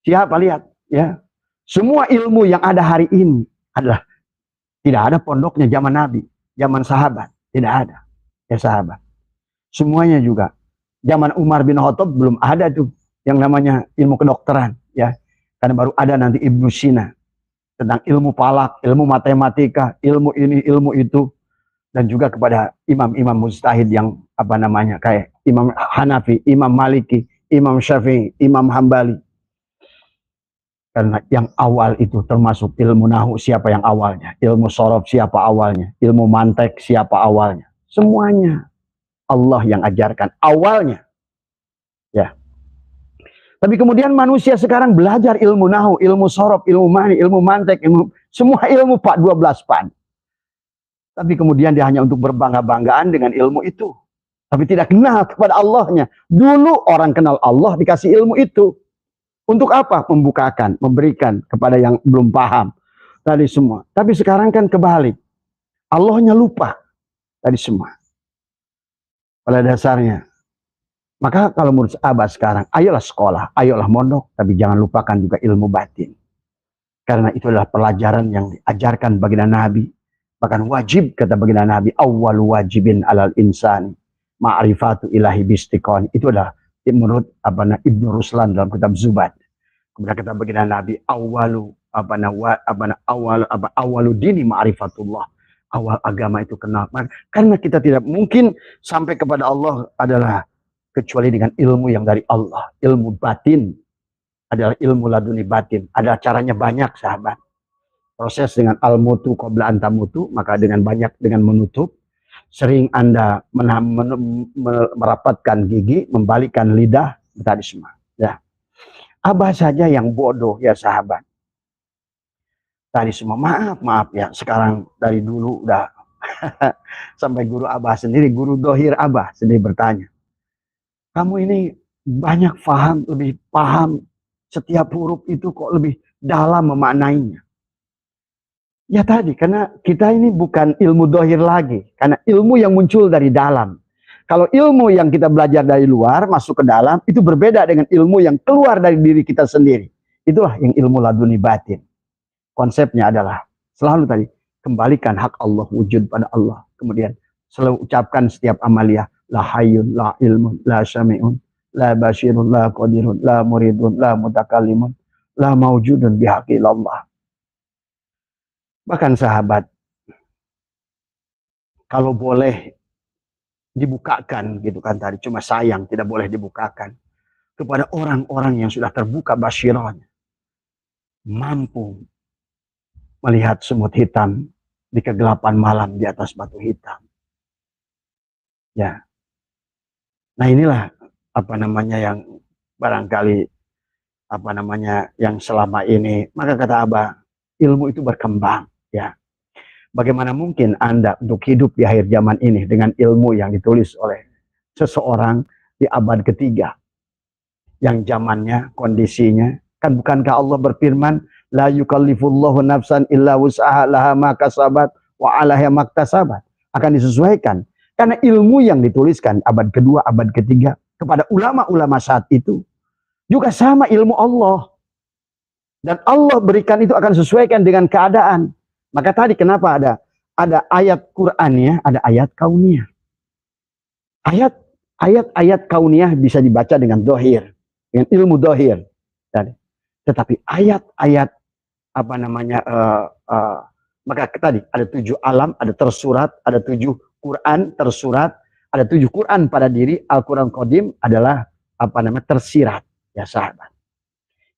Speaker 1: Siapa lihat? Ya, semua ilmu yang ada hari ini adalah tidak ada pondoknya zaman Nabi, zaman sahabat. Tidak ada. Ya sahabat. Semuanya juga. Zaman Umar bin Khattab belum ada tuh yang namanya ilmu kedokteran. Ya, karena baru ada nanti Ibnu Sina. Tentang ilmu falak, ilmu matematika, ilmu ini, ilmu itu. Dan juga kepada imam-imam mujtahid yang kayak Imam Hanafi, Imam Maliki, Imam Syafi'i, Imam Hambali. Karena yang awal itu termasuk ilmu nahu siapa yang awalnya, ilmu sorof siapa awalnya, ilmu mantek siapa awalnya. Semuanya Allah yang ajarkan awalnya. Ya. Tapi kemudian manusia sekarang belajar ilmu nahu, ilmu sorof, ilmu mani, ilmu mantek, semua ilmu 12 pan. Tapi kemudian dia hanya untuk berbangga-banggaan dengan ilmu itu. Tapi tidak kenal kepada Allahnya. Dulu orang kenal Allah dikasih ilmu itu. Untuk apa? Membukakan, memberikan kepada yang belum paham. Tadi semua. Tapi sekarang kan kebalik. Allahnya lupa. Tadi semua. Pada dasarnya. Maka kalau menurut Abah sekarang, ayolah sekolah, ayolah mondok. Tapi jangan lupakan juga ilmu batin. Karena itu adalah pelajaran yang diajarkan baginda Nabi. Bahkan wajib kata baginda Nabi, awwal wajibin alal insani ma'rifatu ilahi bistiqon. Itu adalah menurut Ibnu Ruslan dalam kitab Zubat. Kemudian kata baginda Nabi, awalu dini ma'rifatullah. Awal agama itu kenal. Karena kita tidak mungkin sampai kepada Allah adalah kecuali dengan ilmu yang dari Allah. Ilmu batin adalah ilmu laduni batin. Ada caranya banyak, sahabat. Proses dengan al-mutu qabla antamutu, maka dengan banyak, dengan menutup. Sering Anda merapatkan gigi, membalikkan lidah, tadi semua. Ya. Abah saja yang bodoh, ya sahabat. Tadi semua, maaf ya. Sekarang dari dulu udah sampai guru Abah sendiri, guru dohir Abah sendiri bertanya. Kamu ini banyak lebih paham setiap huruf itu kok lebih dalam memaknainya. Ya tadi, karena kita ini bukan ilmu dohir lagi. Karena ilmu yang muncul dari dalam. Kalau ilmu yang kita belajar dari luar, masuk ke dalam, itu berbeda dengan ilmu yang keluar dari diri kita sendiri. Itulah yang ilmu laduni batin. Konsepnya adalah, selalu tadi, kembalikan hak Allah, wujud pada Allah. Kemudian, selalu ucapkan setiap amaliyah, la hayyun, la ilmun, la syami'un, la basyirun, la qadirun, la muridun, la mutakalimun, la mawjudun bihaqillallah. Bahkan sahabat, kalau boleh dibukakan gitu kan tadi, cuma sayang tidak boleh dibukakan kepada orang-orang yang sudah terbuka basyirahnya, mampu melihat semut hitam di kegelapan malam di atas batu hitam. Ya. Nah, inilah yang barangkali yang selama ini, maka kata Abah, ilmu itu berkembang, ya. Bagaimana mungkin Anda untuk hidup di akhir zaman ini dengan ilmu yang ditulis oleh seseorang di abad ketiga, yang zamannya, kondisinya, kan bukankah Allah berfirman, la yukallifullahu nafsan illa wus'aha laha ma kasabat wa 'alaiha maktasabat. Akan disesuaikan. Karena ilmu yang dituliskan abad kedua, abad ketiga kepada ulama-ulama saat itu juga sama ilmu Allah. Dan Allah berikan itu akan sesuaikan dengan keadaan. Maka tadi kenapa ada ayat Qur'annya, ada ayat kauniyah. Ayat kauniyah bisa dibaca dengan dohir, dengan ilmu dohir. Tetapi ayat-ayat maka tadi ada 7 alam, ada tersurat, ada 7 Quran tersurat, ada 7 Quran pada diri. Al-Quran Qadim adalah tersirat, ya sahabat.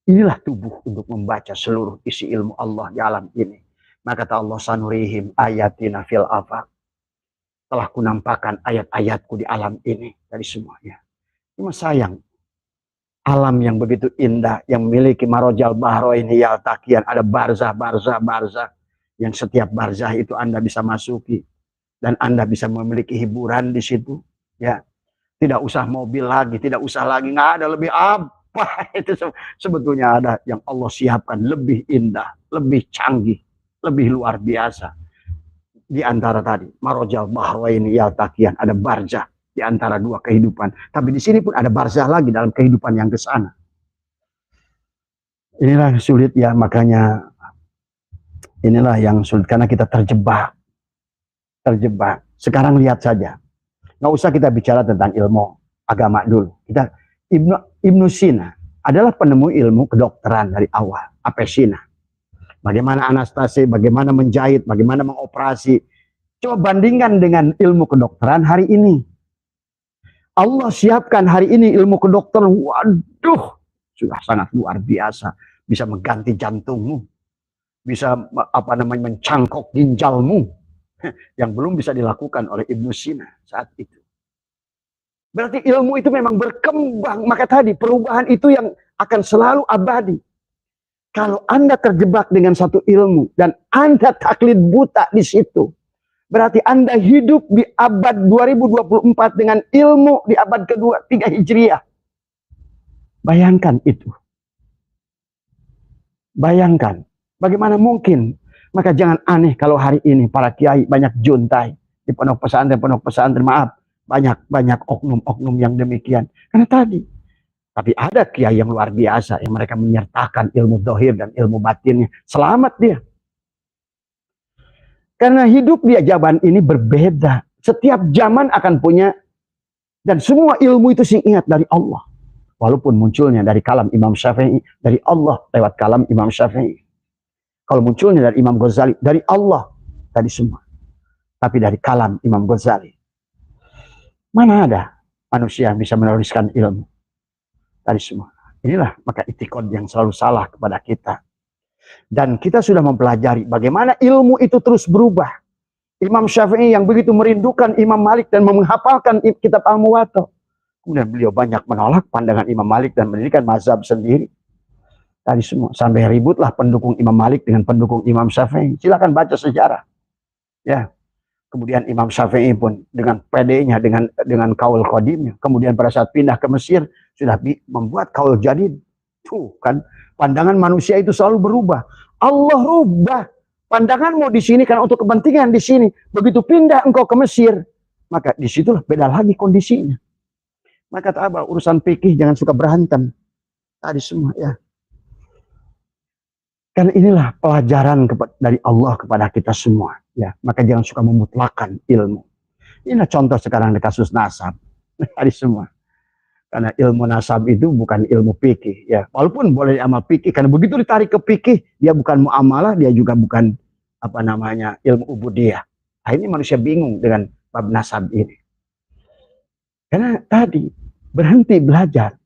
Speaker 1: Inilah tubuh untuk membaca seluruh isi ilmu Allah di alam ini. Maka kata Allah, sanurihim ayatina fil afaq. Telah kunampakkan ayat-ayatku di alam ini dari semuanya. Cuma sayang, alam yang begitu indah, yang memiliki marojal bahroin hiyal takian, ada barzah, yang setiap barzah itu Anda bisa masuki. Dan Anda bisa memiliki hiburan di situ. Ya, tidak usah mobil lagi, tidak usah lagi, nggak ada lebih apa. Itu sebetulnya ada yang Allah siapkan lebih indah, lebih canggih, lebih luar biasa. Di antara tadi, marojal bahroin hiyal takian, ada barzah di antara 2 kehidupan. Tapi di sini pun ada barzah lagi dalam kehidupan yang ke sana. Inilah yang sulit ya, makanya inilah yang sulit karena kita terjebak. Sekarang lihat saja. Nggak usah kita bicara tentang ilmu agama dulu. Ibnu Sina adalah penemu ilmu kedokteran dari awal. Apesina. Bagaimana anestesi, bagaimana menjahit, bagaimana mengoperasi. Coba bandingkan dengan ilmu kedokteran hari ini. Allah siapkan hari ini ilmu kedokteran, waduh, sudah sangat luar biasa. Bisa mengganti jantungmu, bisa mencangkok ginjalmu, yang belum bisa dilakukan oleh Ibnu Sina saat itu. Berarti ilmu itu memang berkembang, maka tadi perubahan itu yang akan selalu abadi. Kalau Anda terjebak dengan satu ilmu dan Anda taklid buta di situ, berarti Anda hidup di abad 2024 dengan ilmu di abad kedua 3 Hijriah. Bayangkan itu. Bayangkan. Bagaimana mungkin? Maka jangan aneh kalau hari ini para kiai banyak juntai di pondok pesantren, maaf, banyak oknum-oknum yang demikian. Karena tadi, tapi ada kiai yang luar biasa yang mereka menyertakan ilmu dohir dan ilmu batinnya. Selamat dia. Karena hidup di zaman ini berbeda. Setiap zaman akan punya, dan semua ilmu itu ingat dari Allah. walaupun munculnya dari kalam Imam Syafi'i, dari Allah lewat kalam Imam Syafi'i. Kalau munculnya dari Imam Ghazali, dari Allah tadi semua. Tapi dari kalam Imam Ghazali. Mana ada manusia yang bisa menuliskan ilmu tadi semua. Inilah maka itikad yang selalu salah kepada kita. Dan kita sudah mempelajari bagaimana ilmu itu terus berubah. Imam Syafi'i yang begitu merindukan Imam Malik dan menghafalkan kitab Al-Muwatta. Kemudian beliau banyak menolak pandangan Imam Malik dan mendirikan mazhab sendiri. Tadi semua. Sampai ributlah pendukung Imam Malik dengan pendukung Imam Syafi'i. Silakan baca sejarah. Ya. Kemudian Imam Syafi'i pun dengan pedenya, dengan kaul qadimnya. Kemudian pada saat pindah ke Mesir, sudah membuat kaul jadid. Tuh kan, pandangan manusia itu selalu berubah. Allah rubah. Pandanganmu di sini kan untuk kepentingan di sini. Begitu pindah engkau ke Mesir, maka disitulah beda lagi kondisinya. Maka tak apa, urusan fikih jangan suka berantem. Tadi semua ya. Karena inilah pelajaran dari Allah kepada kita semua. Ya, maka jangan suka memutlakan ilmu. Inilah contoh sekarang di kasus nasab. Tadi semua. Karena ilmu nasab itu bukan ilmu fikih. Ya, walaupun boleh amal fikih, karena begitu ditarik ke fikih, dia bukan muamalah, dia juga bukan ilmu ubudiyah. Akhirnya manusia bingung dengan bab nasab ini. Karena tadi berhenti belajar.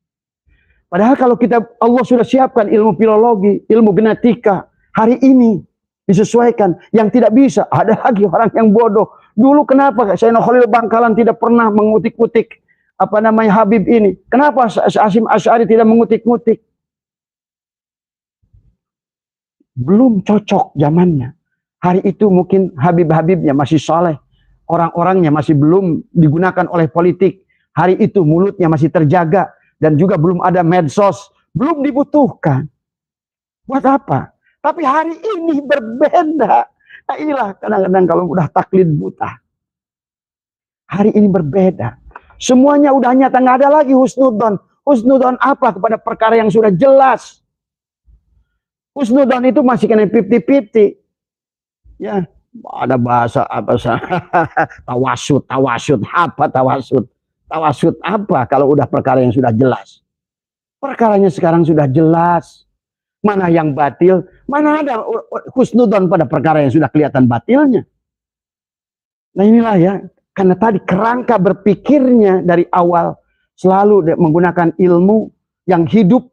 Speaker 1: Padahal kalau Allah sudah siapkan ilmu filologi, ilmu genetika, hari ini disesuaikan. Yang tidak bisa, ada lagi orang yang bodoh. Dulu kenapa Sayyidina Khalil Bangkalan tidak pernah mengutik-utik Habib ini? Kenapa Hasyim Asy'ari tidak mengutik-ngutik? Belum cocok zamannya. Hari itu mungkin Habib-habibnya masih saleh. Orang-orangnya masih belum digunakan oleh politik. Hari itu mulutnya masih terjaga. Dan juga belum ada medsos. Belum dibutuhkan. Buat apa? Tapi hari ini berbeda. Nah inilah kadang-kadang kalau udah taklid buta. Hari ini berbeda. Semuanya udah nyata, nggak ada lagi husnudon. Husnudon apa kepada perkara yang sudah jelas. Husnudon itu masih kena 50-50. Ya, ada bahasa apa tawasud apa tawasud? Tawasud apa kalau udah perkara yang sudah jelas? Perkaranya sekarang sudah jelas. Mana yang batil, mana ada husnudon pada perkara yang sudah kelihatan batilnya. Nah inilah ya. Karena tadi kerangka berpikirnya dari awal selalu menggunakan ilmu yang hidup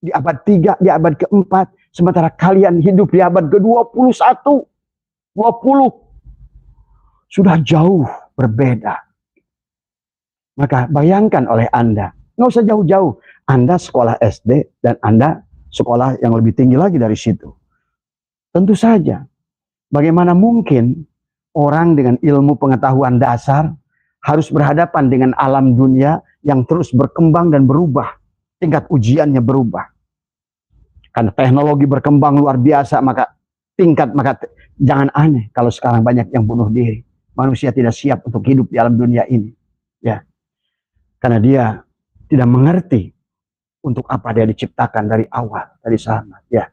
Speaker 1: di abad 3, di abad ke-4. Sementara kalian hidup di abad ke-21, 20. Sudah jauh berbeda. Maka bayangkan oleh Anda, nggak usah jauh-jauh. Anda sekolah SD dan Anda sekolah yang lebih tinggi lagi dari situ. Tentu saja, bagaimana mungkin orang dengan ilmu pengetahuan dasar harus berhadapan dengan alam dunia yang terus berkembang dan berubah. Tingkat ujiannya berubah. Karena teknologi berkembang luar biasa, maka jangan aneh kalau sekarang banyak yang bunuh diri. Manusia tidak siap untuk hidup di alam dunia ini. Ya. Karena dia tidak mengerti untuk apa dia diciptakan dari awal, dari sana. Ya.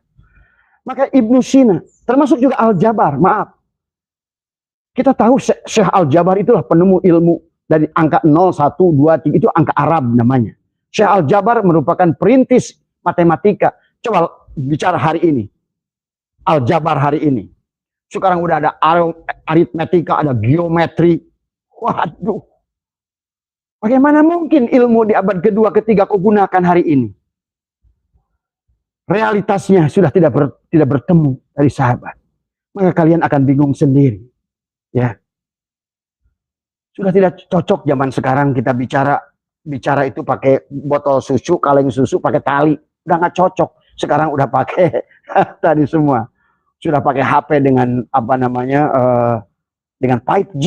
Speaker 1: Maka Ibnu Sina, termasuk juga Al-Jabar, maaf. Kita tahu Syekh Al-Jabar itulah penemu ilmu dari angka 0, 1, 2, 3. Itu angka Arab namanya. Syekh Al-Jabar merupakan perintis matematika. Coba bicara hari ini. Al-Jabar hari ini. Sekarang udah ada aritmetika, ada geometri. Waduh. Bagaimana mungkin ilmu di abad kedua, ketiga kau gunakan hari ini? Realitasnya sudah tidak bertemu dari sahabat. Maka kalian akan bingung sendiri. Ya, sudah tidak cocok zaman sekarang kita bicara itu pakai botol susu, kaleng susu pakai tali, udah nggak cocok. Sekarang udah pakai tadi semua, sudah pakai HP dengan dengan 5G.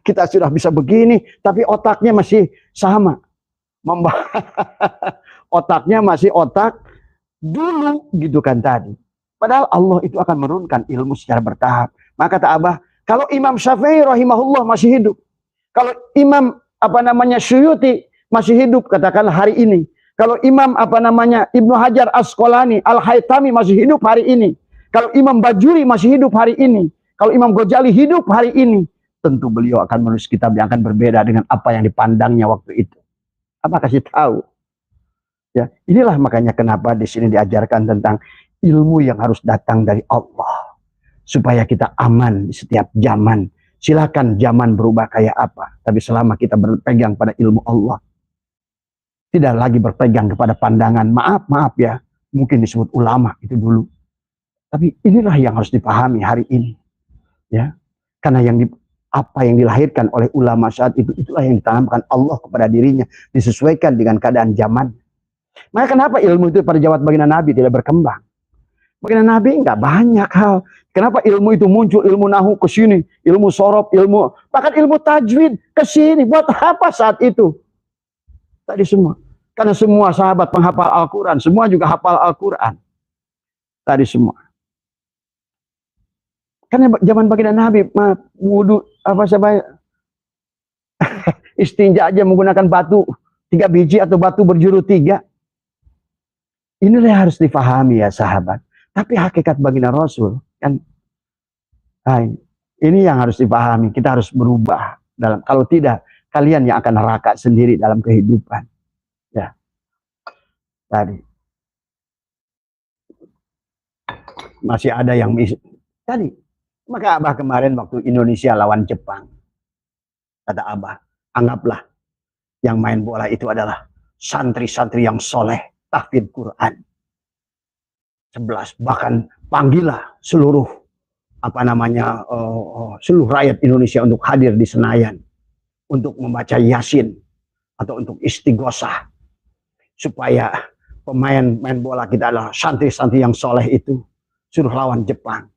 Speaker 1: Kita sudah bisa begini, tapi otaknya masih sama, otaknya masih otak dulu gitu kan tadi. Padahal Allah itu akan menurunkan ilmu secara bertahap. Maka kata Abah, kalau Imam Syafi'i rahimahullah masih hidup, kalau Imam Suyuti masih hidup, katakanlah hari ini, kalau Imam Ibnu Hajar Asqalani Al-Haytami masih hidup hari ini, kalau Imam Bajuri masih hidup hari ini, kalau Imam Ghazali hidup hari ini, tentu beliau akan menulis kitab yang akan berbeda dengan apa yang dipandangnya waktu itu. Apa kasih tahu? Ya, inilah makanya kenapa di sini diajarkan tentang ilmu yang harus datang dari Allah supaya kita aman di setiap zaman. Silakan zaman berubah kayak apa, tapi selama kita berpegang pada ilmu Allah, tidak lagi berpegang kepada pandangan maaf ya, mungkin disebut ulama itu dulu. Tapi inilah yang harus dipahami hari ini, ya. Karena apa yang dilahirkan oleh ulama saat itu, itulah yang ditanamkan Allah kepada dirinya, disesuaikan dengan keadaan zaman. Maka kenapa ilmu itu pada zaman baginda Nabi tidak berkembang? Baginda Nabi nggak banyak hal. Kenapa ilmu itu muncul? Ilmu nahu ke sini, ilmu sorob, bahkan ilmu tajwid ke sini. Buat apa saat itu? Tadi semua. Karena semua sahabat penghafal Al-Quran, semua juga hafal Al-Quran. Tadi semua. Karena zaman baginda Nabi, wudu istinja aja menggunakan batu 3 biji atau batu berjuru 3. Inilah yang harus difahami ya sahabat. Tapi hakikat baginda Rasul kan, ini yang harus dipahami. Kita harus berubah kalau tidak kalian yang akan neraka sendiri dalam kehidupan. Ya, tadi masih ada yang tadi. Maka Abah kemarin waktu Indonesia lawan Jepang, kata Abah, anggaplah yang main bola itu adalah santri-santri yang soleh, tahfidz Quran. 11, bahkan panggillah seluruh seluruh rakyat Indonesia untuk hadir di Senayan untuk membaca Yasin atau untuk istighosah supaya pemain bola kita adalah santri-santri yang soleh itu suruh lawan Jepang.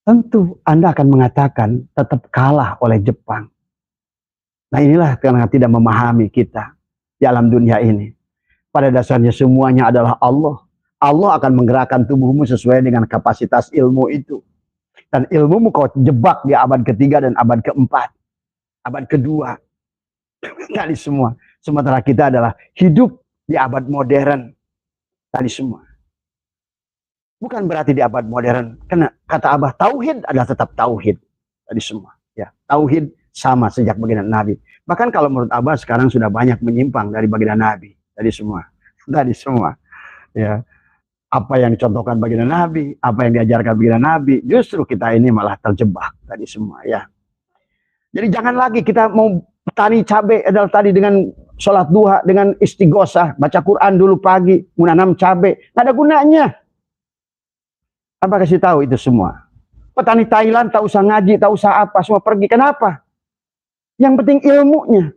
Speaker 1: Tentu Anda akan mengatakan tetap kalah oleh Jepang. Nah inilah karena tidak memahami kita di alam dunia ini. Pada dasarnya semuanya adalah Allah. Allah akan menggerakkan tubuhmu sesuai dengan kapasitas ilmu itu. Dan ilmumu kau jebak di abad ketiga dan abad keempat. Abad kedua. Tadi semua. Sementara kita adalah hidup di abad modern. Tadi semua. Bukan berarti di abad modern. Karena kata Abah, tauhid adalah tetap tauhid. Tadi semua. Ya, tauhid sama sejak baginda Nabi. Bahkan kalau menurut Abah sekarang sudah banyak menyimpang dari baginda Nabi. Tadi semua. Tadi semua. Ya. Apa yang dicontohkan baginda Nabi, apa yang diajarkan baginda Nabi, justru kita ini malah terjebak. Tadi semua. Ya. Jadi jangan lagi kita mau tani cabai adalah tadi dengan sholat duha, dengan istighosah, baca Quran dulu pagi, menanam cabai. Nggak ada gunanya. Apa kasih tahu itu semua? Petani Thailand tak usah ngaji, tak usah apa, semua pergi. Kenapa? Yang penting ilmunya.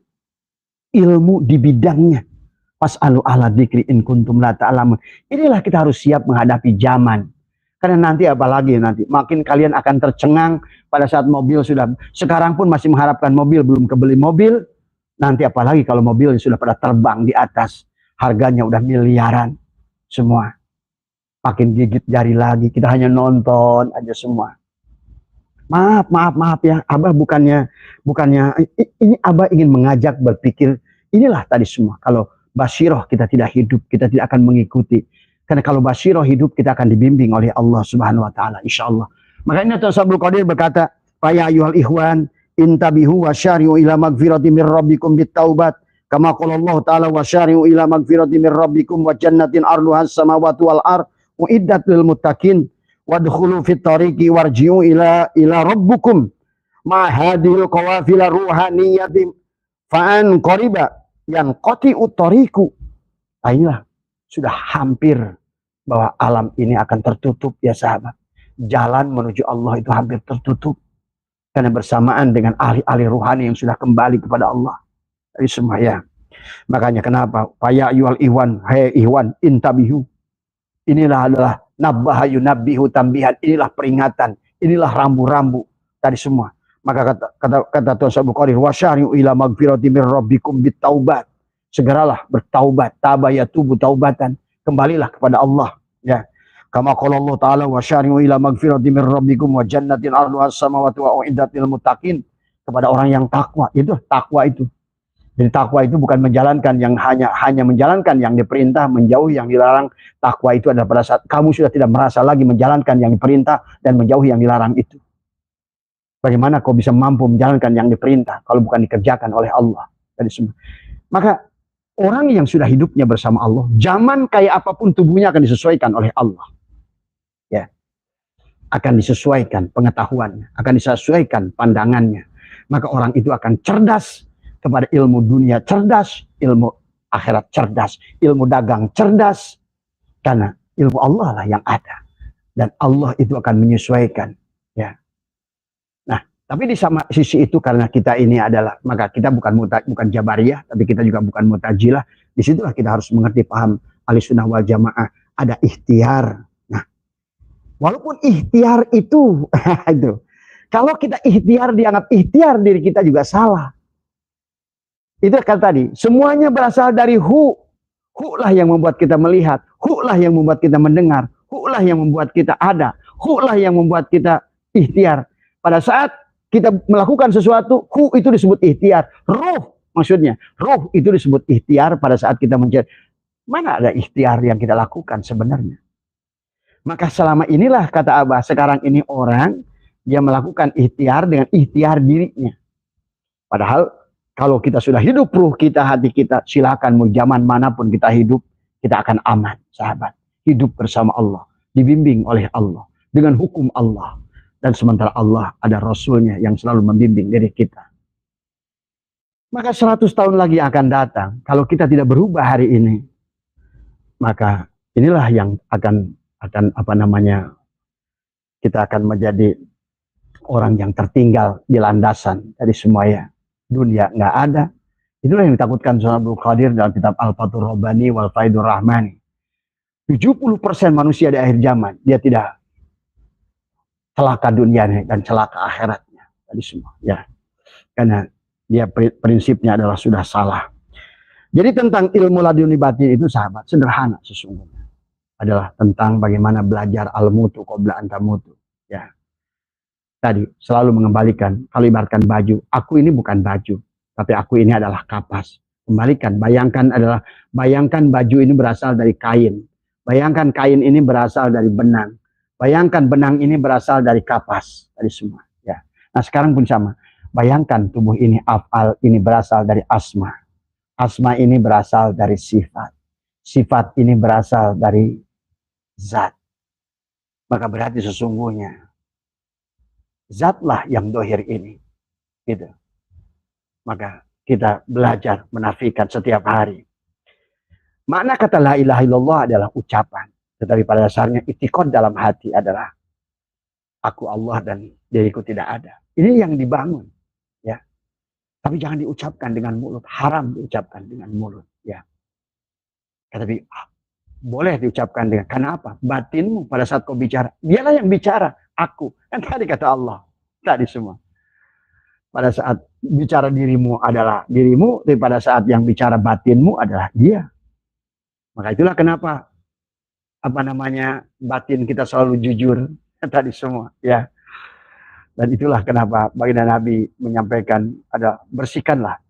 Speaker 1: Ilmu di bidangnya. Fas'alu ala dzikri in kuntum la ta'lamun. Inilah kita harus siap menghadapi zaman. Karena nanti apalagi nanti makin kalian akan tercengang pada saat mobil sudah, sekarang pun masih mengharapkan mobil, belum kebeli mobil. Nanti apalagi kalau mobil sudah pada terbang di atas, harganya udah miliaran semua. Makin gigit jari lagi, kita hanya nonton aja semua. Maaf ya, Abah bukannya ini Abah ingin mengajak berpikir, inilah tadi semua. Kalau basiroh kita tidak hidup, kita tidak akan mengikuti. Karena kalau basiroh hidup, kita akan dibimbing oleh Allah Subhanahu wa taala, insyaallah. Makanya Tuan Sabul Qadir berkata, "Ya ayyuhal ikhwan, intabihu wa syari'u ila magfirati mir rabbikum bitaubat, kama qala Allah taala wa syari'u ila magfirati mir rabbikum wa jannatin arduhas samawati wal ardh uiddat lil muttaqin wadkhulu fit tariqi warji'u ila rabbukum ma hadhil qawafil ruhaniyati fa'an qariba yang qati'u tariqu." Nah, inilah sudah hampir bahwa alam ini akan tertutup ya sahabat. Jalan menuju Allah itu hampir tertutup karena bersamaan dengan ahli-ahli ruhani yang sudah kembali kepada Allah. Dari semua ya. Makanya kenapa? Faya yual ihwan, hai ihwan intabihu. Inilah adalah nabbaha yunabbihu tambihan. Inilah peringatan. Inilah rambu-rambu tadi semua. Maka kata Tuan Sabul Qadir, wasyari'u ila magfirati mir rabbikum bitaubat. Segeralah bertaubat, tabayatubu taubatan. Kembalilah kepada Allah, ya. Kama qala Allah taala wasyari'u ila magfirati mir rabbikum wa jannatin arduhas samawati wa uiddat lil muttaqin. Kepada orang yang takwa. Itu takwa itu. Jadi takwa itu bukan menjalankan yang hanya menjalankan yang diperintah, menjauhi yang dilarang. Takwa itu adalah pada saat kamu sudah tidak merasa lagi menjalankan yang diperintah dan menjauhi yang dilarang itu. Bagaimana kau bisa mampu menjalankan yang diperintah kalau bukan dikerjakan oleh Allah? Tadi semua. Maka orang yang sudah hidupnya bersama Allah, zaman kayak apapun tubuhnya akan disesuaikan oleh Allah. Ya, akan disesuaikan pengetahuannya, akan disesuaikan pandangannya. Maka orang itu akan cerdas kepada ilmu dunia, cerdas, ilmu akhirat cerdas, ilmu dagang cerdas, karena ilmu Allah lah yang ada. Dan Allah itu akan menyesuaikan. Ya. Nah, tapi di sama sisi itu karena kita ini adalah, maka kita bukan Jabariyah, tapi kita juga bukan Mu'tazilah. Disitulah kita harus mengerti paham Ahlussunnah wal Jamaah, ada ikhtiar. Nah, walaupun ikhtiar itu, itu kalau kita ikhtiar dianggap ikhtiar diri kita juga salah. Itu kan tadi, semuanya berasal dari hu. Hu lah yang membuat kita melihat, hu lah yang membuat kita mendengar, hu lah yang membuat kita ada, hu lah yang membuat kita ikhtiar. Pada saat kita melakukan sesuatu, hu itu disebut ikhtiar. Ruh maksudnya, ruh itu disebut ikhtiar pada saat kita mencari. Mana ada ikhtiar yang kita lakukan sebenarnya? Maka selama inilah kata Abah, sekarang ini orang dia melakukan ikhtiar dengan ikhtiar dirinya. Padahal kalau kita sudah hidup ruh kita, hati kita, silakan mau zaman manapun kita hidup, kita akan aman, sahabat. Hidup bersama Allah, dibimbing oleh Allah, dengan hukum Allah. Dan sementara Allah ada Rasulnya yang selalu membimbing diri kita. Maka 100 tahun lagi akan datang, kalau kita tidak berubah hari ini, maka inilah yang akan apa namanya, kita akan menjadi orang yang tertinggal di landasan dari semuanya. Dunia nggak ada. Itulah yang ditakutkan Syekh Abdul Qadir dalam kitab Al-Fathur Rabbani wal Faidur Rahmani. 70% manusia di akhir zaman, dia tidak celaka dunianya dan celaka akhiratnya. Tadi semua, ya. Karena dia prinsipnya adalah sudah salah. Jadi tentang ilmu laduni batin itu sahabat, sederhana sesungguhnya. Adalah tentang bagaimana belajar al-mutu qabla an tamutu. Ya. Tadi selalu mengembalikan, kalau ibaratkan baju, aku ini bukan baju, tapi aku ini adalah kapas. Kembalikan, bayangkan baju ini berasal dari kain. Bayangkan kain ini berasal dari benang. Bayangkan benang ini berasal dari kapas. Tadi semua. Ya. Nah sekarang pun sama. Bayangkan tubuh ini, af'al ini berasal dari asma. Asma ini berasal dari sifat. Sifat ini berasal dari zat. Maka berarti sesungguhnya zatlah yang dohir ini. Gitu. Maka kita belajar menafikan setiap hari. Makna kata la ilaha illallah adalah ucapan. Tetapi pada dasarnya itikad dalam hati adalah aku Allah dan diriku tidak ada. Ini yang dibangun. Ya. Tapi jangan diucapkan dengan mulut. Haram diucapkan dengan mulut. Ya. Tapi boleh diucapkan dengan, karena apa? Batinmu pada saat kau bicara. Dialah yang bicara. Aku. Kan tadi kata Allah. Tadi semua. Pada saat bicara dirimu adalah dirimu. Tapi pada saat yang bicara batinmu adalah dia. Maka itulah kenapa apa namanya batin kita selalu jujur tadi semua ya. Dan itulah kenapa baginda Nabi menyampaikan ada bersihkanlah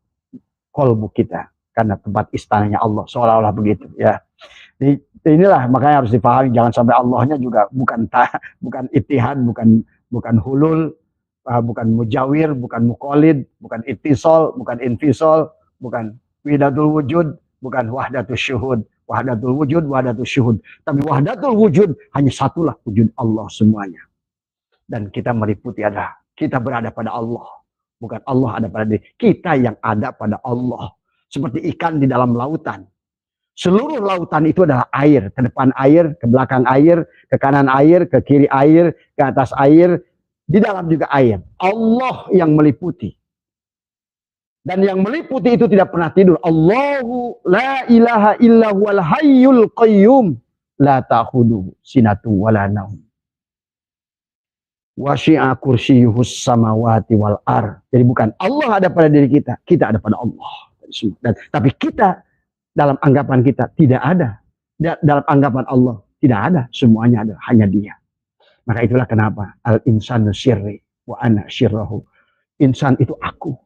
Speaker 1: kolbu kita karena tempat istananya Allah, seolah-olah begitu ya. Jadi inilah makanya harus dipahami, jangan sampai Allahnya juga bukan ittihad, bukan hulul, bukan mujawir, bukan muqallid, bukan ittisal, bukan infisal, bukan widatul wujud, bukan wahdatus syuhud. Wahdatul wujud, wahdatul syuhud. Tapi wahdatul wujud hanya satulah wujud Allah semuanya. Dan kita meliputi adalah kita berada pada Allah. Bukan Allah ada pada diri. Kita yang ada pada Allah. Seperti ikan di dalam lautan. Seluruh lautan itu adalah air. Ke depan air, ke belakang air, ke kanan air, ke kiri air, ke atas air. Di dalam juga air. Allah yang meliputi. Dan yang meliputi itu tidak pernah tidur. Allahu la ilaha illa huwal hayyul qayyum la ta'khudhuhu sinatun wala naum. Wasi'a kursiyyuhus samawati wal ar. Jadi bukan Allah ada pada diri kita, kita ada pada Allah. Tapi kita dalam anggapan kita tidak ada. Dalam anggapan Allah tidak ada, semuanya ada, hanya Dia. Maka itulah kenapa al insanu syirri wa ana syirrahu. Insan itu aku.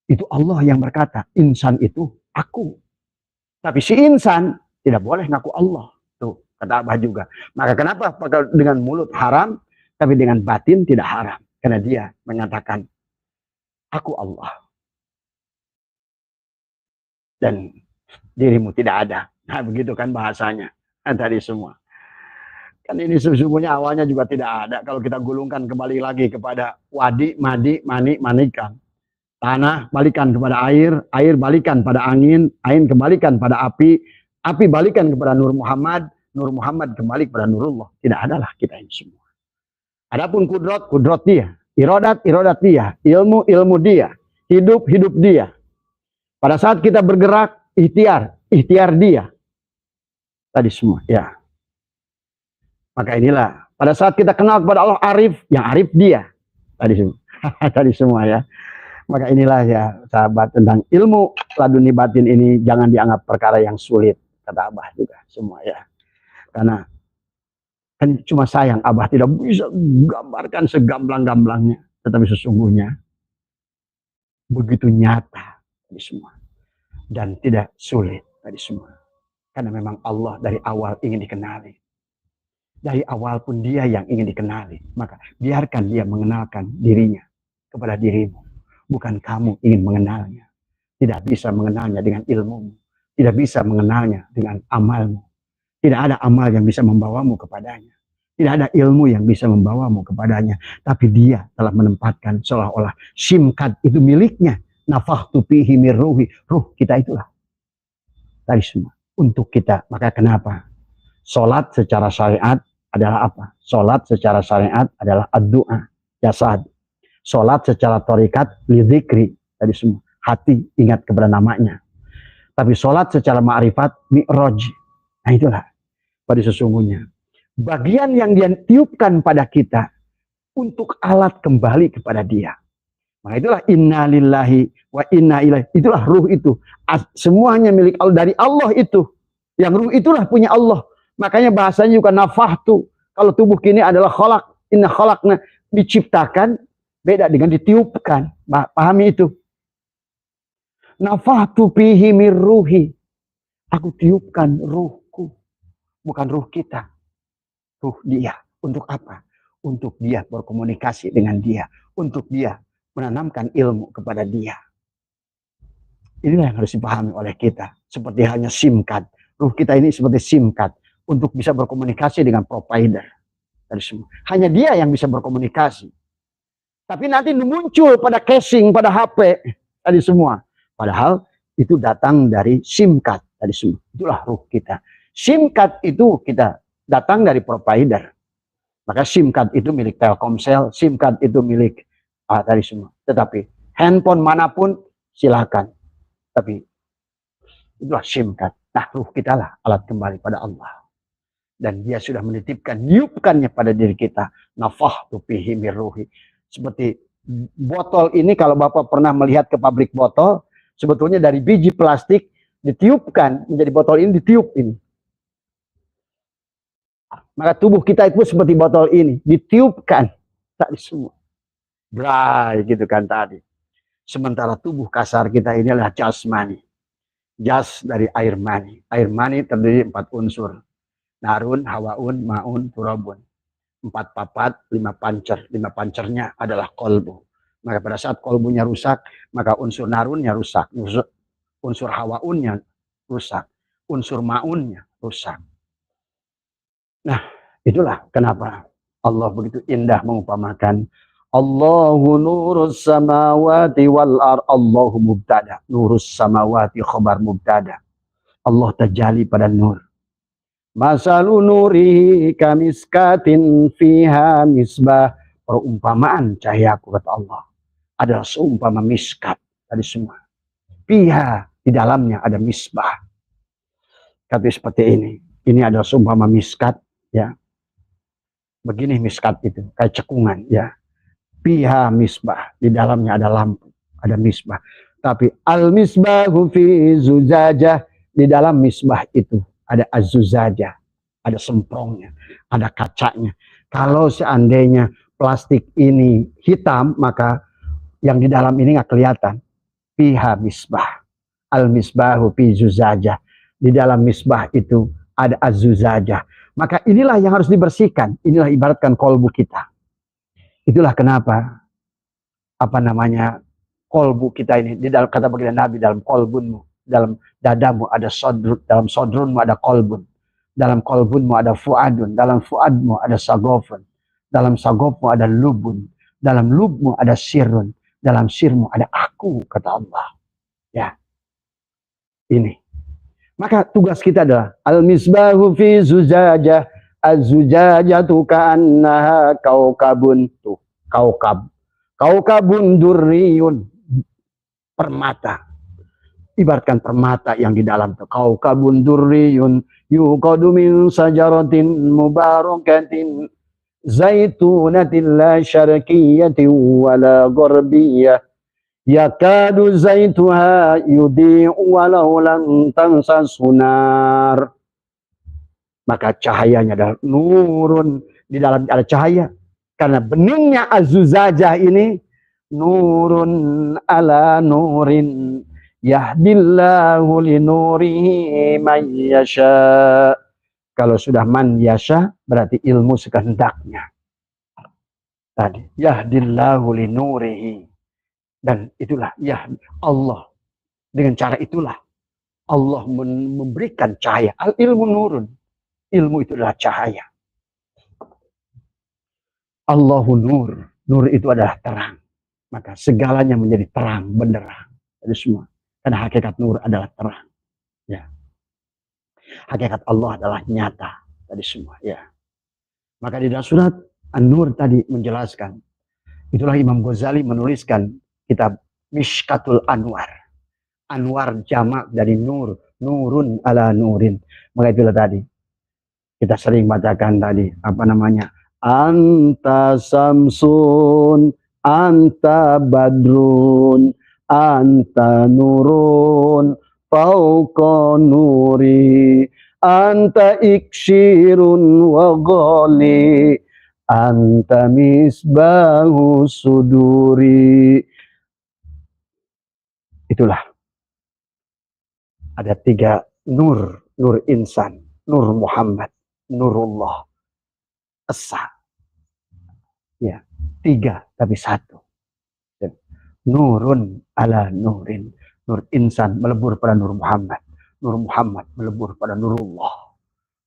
Speaker 1: Itu Allah yang berkata, insan itu aku. Tapi si insan tidak boleh ngaku Allah. Tuh, kata Abah juga. Maka kenapa dengan mulut haram, tapi dengan batin tidak haram. Karena dia menyatakan, aku Allah. Dan dirimu tidak ada. Nah, begitu kan bahasanya. Nah, tadi semua. Kan ini sesungguhnya awalnya juga tidak ada. Kalau kita gulungkan kembali lagi kepada wadi, madi, mani, manikan. Tanah balikan kepada air, air balikan pada angin, angin kembalikan pada api, api balikan kepada Nur Muhammad kembali kepada Nurullah. Tidak adalah kita ini semua. Adapun kudrat, kudrat dia. Irodat, irodat dia. Ilmu, ilmu dia. Hidup, hidup dia. Pada saat kita bergerak, ikhtiar, ikhtiar dia. Tadi semua, ya. Maka inilah, pada saat kita kenal kepada Allah arif, yang arif dia. Tadi semua. Tadi semua ya. Maka inilah ya sahabat tentang ilmu laduni batin ini jangan dianggap perkara yang sulit. Kata Abah juga semua ya. Karena kan cuma sayang Abah tidak bisa gambarkan segamblang-gamblangnya. Tetapi sesungguhnya begitu nyata tadi semua. Dan tidak sulit tadi semua. Karena memang Allah dari awal ingin dikenali. Dari awal pun dia yang ingin dikenali. Maka biarkan dia mengenalkan dirinya kepada dirimu. Bukan kamu ingin mengenalnya. Tidak bisa mengenalnya dengan ilmumu. Tidak bisa mengenalnya dengan amalmu. Tidak ada amal yang bisa membawamu kepadanya. Tidak ada ilmu yang bisa membawamu kepadanya. Tapi dia telah menempatkan seolah-olah simkat itu miliknya. Nafakhtu fihi mir ruhi. Ruh kita itulah. Tadi semua. Untuk kita. Maka kenapa? Salat secara syariat adalah apa? Salat secara syariat adalah ad-du'a. Jasad. Salat secara torikat, lidzikri, tadi semua. Hati ingat kepada namanya. Tapi salat secara ma'rifat, mi'raj. Nah itulah. Pada sesungguhnya. Bagian yang dia tiupkan pada kita, untuk alat kembali kepada dia. Maka itulah inna lillahi wa inna ilaihi. Itulah ruh itu. Semuanya milik Allah. Dari Allah itu. Yang ruh itulah punya Allah. Makanya bahasanya juga nafahtu. Kalau tubuh kini adalah kholak. Inna kholakna. Diciptakan. Beda dengan ditiupkan. Pahami itu. Nafahtu fihi mir ruhi. Aku tiupkan ruhku. Bukan ruh kita. Ruh dia. Untuk apa? Untuk dia berkomunikasi dengan dia. Untuk dia menanamkan ilmu kepada dia. Inilah yang harus dipahami oleh kita. Seperti halnya SIM card. Ruh kita ini seperti SIM card. Untuk bisa berkomunikasi dengan provider. Dari semua. Hanya dia yang bisa berkomunikasi. Tapi nanti muncul pada casing, pada HP, tadi semua. Padahal itu datang dari SIM card, tadi semua. Itulah ruh kita. SIM card itu kita datang dari provider. Maka SIM card itu milik Telkomsel, SIM card itu milik tadi semua. Tetapi handphone manapun silakan. Tapi itulah SIM card. Nah ruh kita lah alat kembali pada Allah. Dan dia sudah menitipkan, niupkannya pada diri kita. Nafakhtu fihi mir ruhi. Seperti botol ini kalau Bapak pernah melihat ke pabrik botol, sebetulnya dari biji plastik ditiupkan menjadi botol ini, ditiup ini. Maka tubuh kita itu seperti botol ini, ditiupkan tadi semua. Dry gitu kan tadi. Sementara tubuh kasar kita ini adalah jasmani. Jas dari air mani. Air mani terdiri 4 unsur. Narun, hawaun, maun, turabun. 4 papat, 5 pancer. 5 pancernya adalah kolbu. Maka pada saat kolbunya rusak, maka unsur narunnya rusak. Unsur hawaunnya rusak. Unsur maunnya rusak. Nah, itulah kenapa Allah begitu indah mengumpamakan. Allahu nurus samawati wal ar. Allahu mubtada. Nurus samawati khobar mubtada. Allah terjali pada nur. Masalu nurihi kamiskatin fiha misbah. Perumpamaan cahayaku kata Allah adalah seumpama miskat tadi semua. Fiha di dalamnya ada misbah. Kata seperti ini. Ini adalah seumpama miskat ya. Begini miskat itu kayak cekungan ya. Fiha misbah di dalamnya ada lampu, ada misbah. Tapi al misbahu fi zujajah di dalam misbah itu ada azuzajah, ada semprongnya, ada kacanya. Kalau seandainya plastik ini hitam, maka yang di dalam ini nggak kelihatan. Fiha misbah. Al-misbahu fi zuzajah. Di dalam misbah itu ada azuzajah. Maka inilah yang harus dibersihkan. Inilah ibaratkan kolbu kita. Itulah kenapa kolbu kita ini, di dalam kata baginda Nabi, dalam kolbunmu, dalam dadamu ada sodrun, dalam sodrunmu ada kolbun, dalam kolbunmu ada fuadun, dalam fuadmu ada sagofun, dalam sagofmu ada lubun, dalam lubmu ada sirun, dalam sirmu ada aku, kata Allah. Ya, ini. Maka tugas kita adalah al-misbahu fi zujajah, az-zujajatu ka'annaha kaukabun, tuh, kaukabun durriyun, permata. Ibaratkan permata yang di dalam tuh, kaukabun durriyun yuqadu min sajaratin mubarakatin zaitunatin la syarqiyatin wala gharbiyah yakadu zaituha yudhi'u walau lam tansa sunar. Maka cahayanya adalah nurun, di dalam ada cahaya. Karena beningnya az-zujajah ini nurun ala nurin yahdillahu li nurihi man yasha. Kalau sudah man yasha berarti ilmu sekehendaknya. Tadi yahdillahu li nurihi. Dan itulah ya Allah, dengan cara itulah Allah memberikan cahaya. Al ilmu nurun, ilmu itu adalah cahaya. Allahu nur, nur itu adalah terang, maka segalanya menjadi terang benderang. Jadi semua, karena hakikat nur adalah terang. Ya, hakikat Allah adalah nyata. Tadi semua. Ya, maka di dalam surat An-Nur tadi menjelaskan. Itulah Imam Ghazali menuliskan kitab Mishkatul Anwar. Anwar jamak dari nur, nurun ala nurin. Maka itulah tadi kita sering bacakan tadi anta samsun, anta badrun, anta nurun fauqa nuri, anta ikshirun wa ghali, anta misbahu suduri. Itulah ada 3 nur, nur insan, nur Muhammad, nurullah, esa. Ya, 3 tapi 1. Nurun ala nurin, nur insan melebur pada nur Muhammad melebur pada nurullah.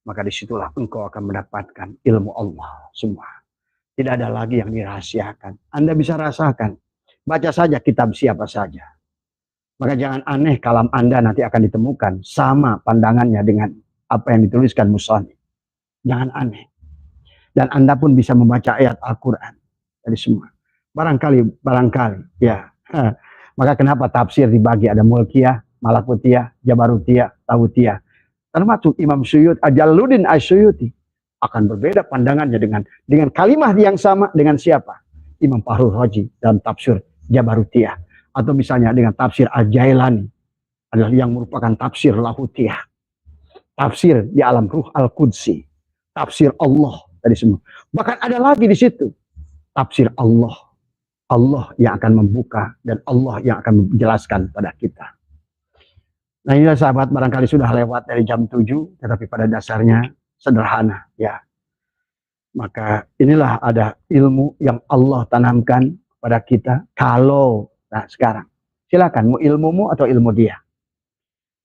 Speaker 1: Maka disitulah engkau akan mendapatkan ilmu Allah semua. Tidak ada lagi yang dirahasiakan. Anda bisa rasakan. Baca saja kitab siapa saja. Maka jangan aneh kalam Anda nanti akan ditemukan sama pandangannya dengan apa yang dituliskan musannif. Jangan aneh. Dan Anda pun bisa membaca ayat Al-Quran. Dari semua. Barangkali, ya. Maka kenapa tafsir dibagi? Ada Mulkiyah, Malakutiyah, Jabarutiyah, Tawutiyah. Termasuk Imam Suyuti, Jalaluddin As-Suyuti akan berbeda pandangannya dengan kalimat yang sama dengan siapa? Imam Fahrul Razi dalam tafsir Jabarutiyah. Atau misalnya dengan tafsir Al-Jailani adalah yang merupakan tafsir Lahutiyah. Tafsir di alam ruh Al-Qudsi. Tafsir Allah tadi semua. Bahkan ada lagi di situ tafsir Allah. Allah yang akan membuka dan Allah yang akan menjelaskan pada kita. Nah inilah sahabat, barangkali sudah lewat dari jam 7, tetapi pada dasarnya sederhana ya. Maka inilah ada ilmu yang Allah tanamkan pada kita. Kalau nah sekarang silakan mau ilmumu atau ilmu dia.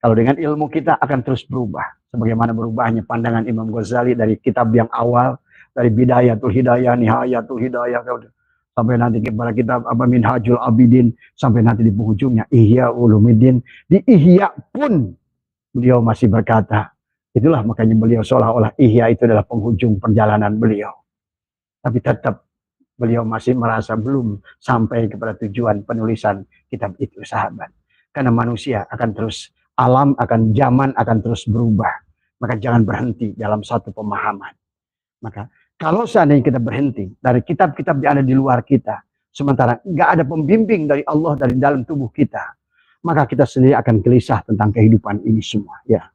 Speaker 1: Kalau dengan ilmu kita akan terus berubah. Sebagaimana berubahnya pandangan Imam Ghazali dari kitab yang awal, dari Bidayatul Hidayah, Nihayatul Hidayah, sampai nanti kepada kitab Minhajul Abidin, sampai nanti di penghujungnya Ihya Ulumuddin. Di Ihya pun beliau masih berkata, itulah makanya beliau seolah-olah Ihya itu adalah penghujung perjalanan beliau. Tapi tetap beliau masih merasa belum sampai kepada tujuan penulisan kitab itu, sahabat. Karena manusia akan terus, alam akan, zaman akan terus berubah. Maka jangan berhenti dalam satu pemahaman. Maka kalau seandainya kita berhenti dari kitab-kitab yang ada di luar kita, sementara nggak ada pembimbing dari Allah dari dalam tubuh kita, maka kita sendiri akan gelisah tentang kehidupan ini semua. Ya.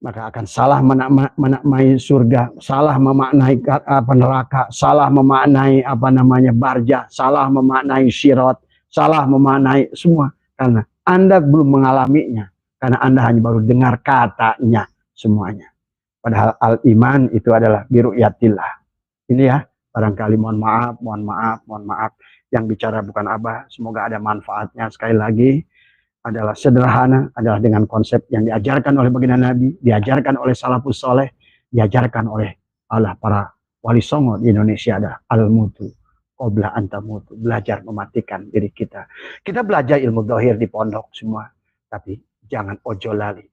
Speaker 1: Maka akan salah memaknai surga, salah memaknai neraka, salah memaknai barja, salah memaknai sirat, salah memaknai semua. Karena Anda belum mengalaminya, karena Anda hanya baru dengar katanya semuanya. Padahal al-iman itu adalah biru'yatillah. Ini ya, Barangkali mohon maaf, mohon maaf, mohon maaf. Yang bicara bukan Abah, semoga ada manfaatnya. Sekali lagi, adalah sederhana, adalah dengan konsep yang diajarkan oleh baginda Nabi, diajarkan oleh salafus soleh, diajarkan oleh para wali songo di Indonesia adalah al-mutu qabla antamutu, belajar mematikan diri kita. Kita belajar ilmu dohir di pondok semua, tapi jangan ojo lali.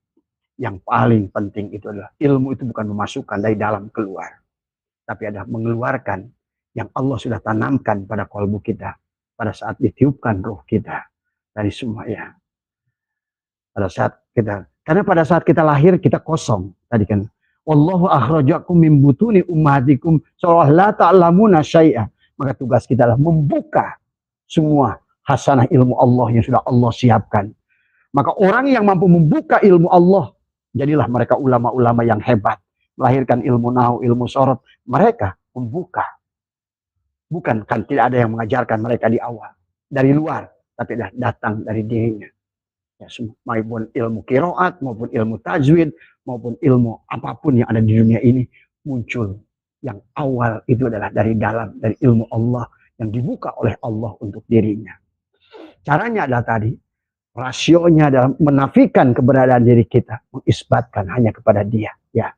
Speaker 1: Yang paling penting itu adalah ilmu itu bukan memasukkan dari dalam keluar, tapi adalah mengeluarkan yang Allah sudah tanamkan pada kalbu kita pada saat ditiupkan ruh kita dari semua ya. Pada saat kita, karena pada saat kita lahir kita kosong tadi kan. Wallahu akhrajakum min butuni ummahatikum seolah la ta'lamuna syai'a. Maka tugas kita adalah membuka semua hasanah ilmu Allah yang sudah Allah siapkan. Maka orang yang mampu membuka ilmu Allah, jadilah mereka ulama-ulama yang hebat. Melahirkan ilmu nahu, ilmu sorot. Mereka membuka. Bukan kan tidak ada yang mengajarkan mereka di awal. Dari luar. Tapi datang dari dirinya. Ya, maupun ilmu qiraat, maupun ilmu tajwid, maupun ilmu apapun yang ada di dunia ini muncul. Yang awal itu adalah dari dalam, dari ilmu Allah yang dibuka oleh Allah untuk dirinya. Caranya adalah tadi, rasionya adalah menafikan keberadaan diri kita, mengisbatkan hanya kepada Dia. Ya,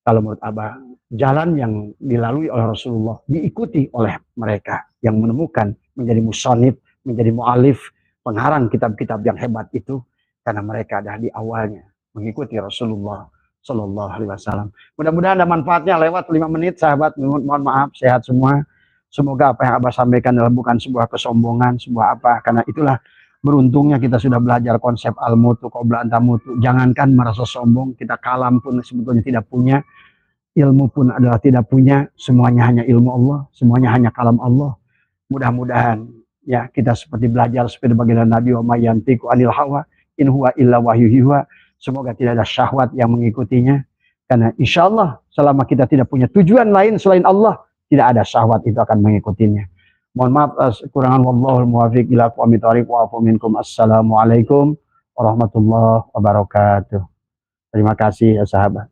Speaker 1: kalau menurut Abah, jalan yang dilalui oleh Rasulullah diikuti oleh mereka yang menemukan menjadi musonib, menjadi mu'alif, pengarang kitab-kitab yang hebat itu karena mereka ada di awalnya mengikuti Rasulullah Shallallahu Alaihi Wasallam. Mudah-mudahan ada manfaatnya lewat 5 menit, sahabat. Mohon maaf, sehat semua. Semoga apa yang Abah sampaikan adalah bukan sebuah kesombongan, sebuah apa. Karena itulah beruntungnya kita sudah belajar konsep al-mutu qabla antamutu. Jangankan merasa sombong, kita kalam pun sebetulnya tidak punya. Ilmu pun adalah tidak punya. Semuanya hanya ilmu Allah, semuanya hanya kalam Allah. Mudah-mudahan ya kita seperti belajar seperti baginda Nabi wa mayantiku anil hawa in huwa illa wahyu yuha. Semoga tidak ada syahwat yang mengikutinya. Karena insya Allah selama kita tidak punya tujuan lain selain Allah, tidak ada syahwat itu akan mengikutinya. Mohon maaf kekurangan, wallahul muwaffiq ila aqwamit thoriq wa afu minkum. Assalamualaikum warahmatullahi wabarakatuh. Terima kasih ya sahabat.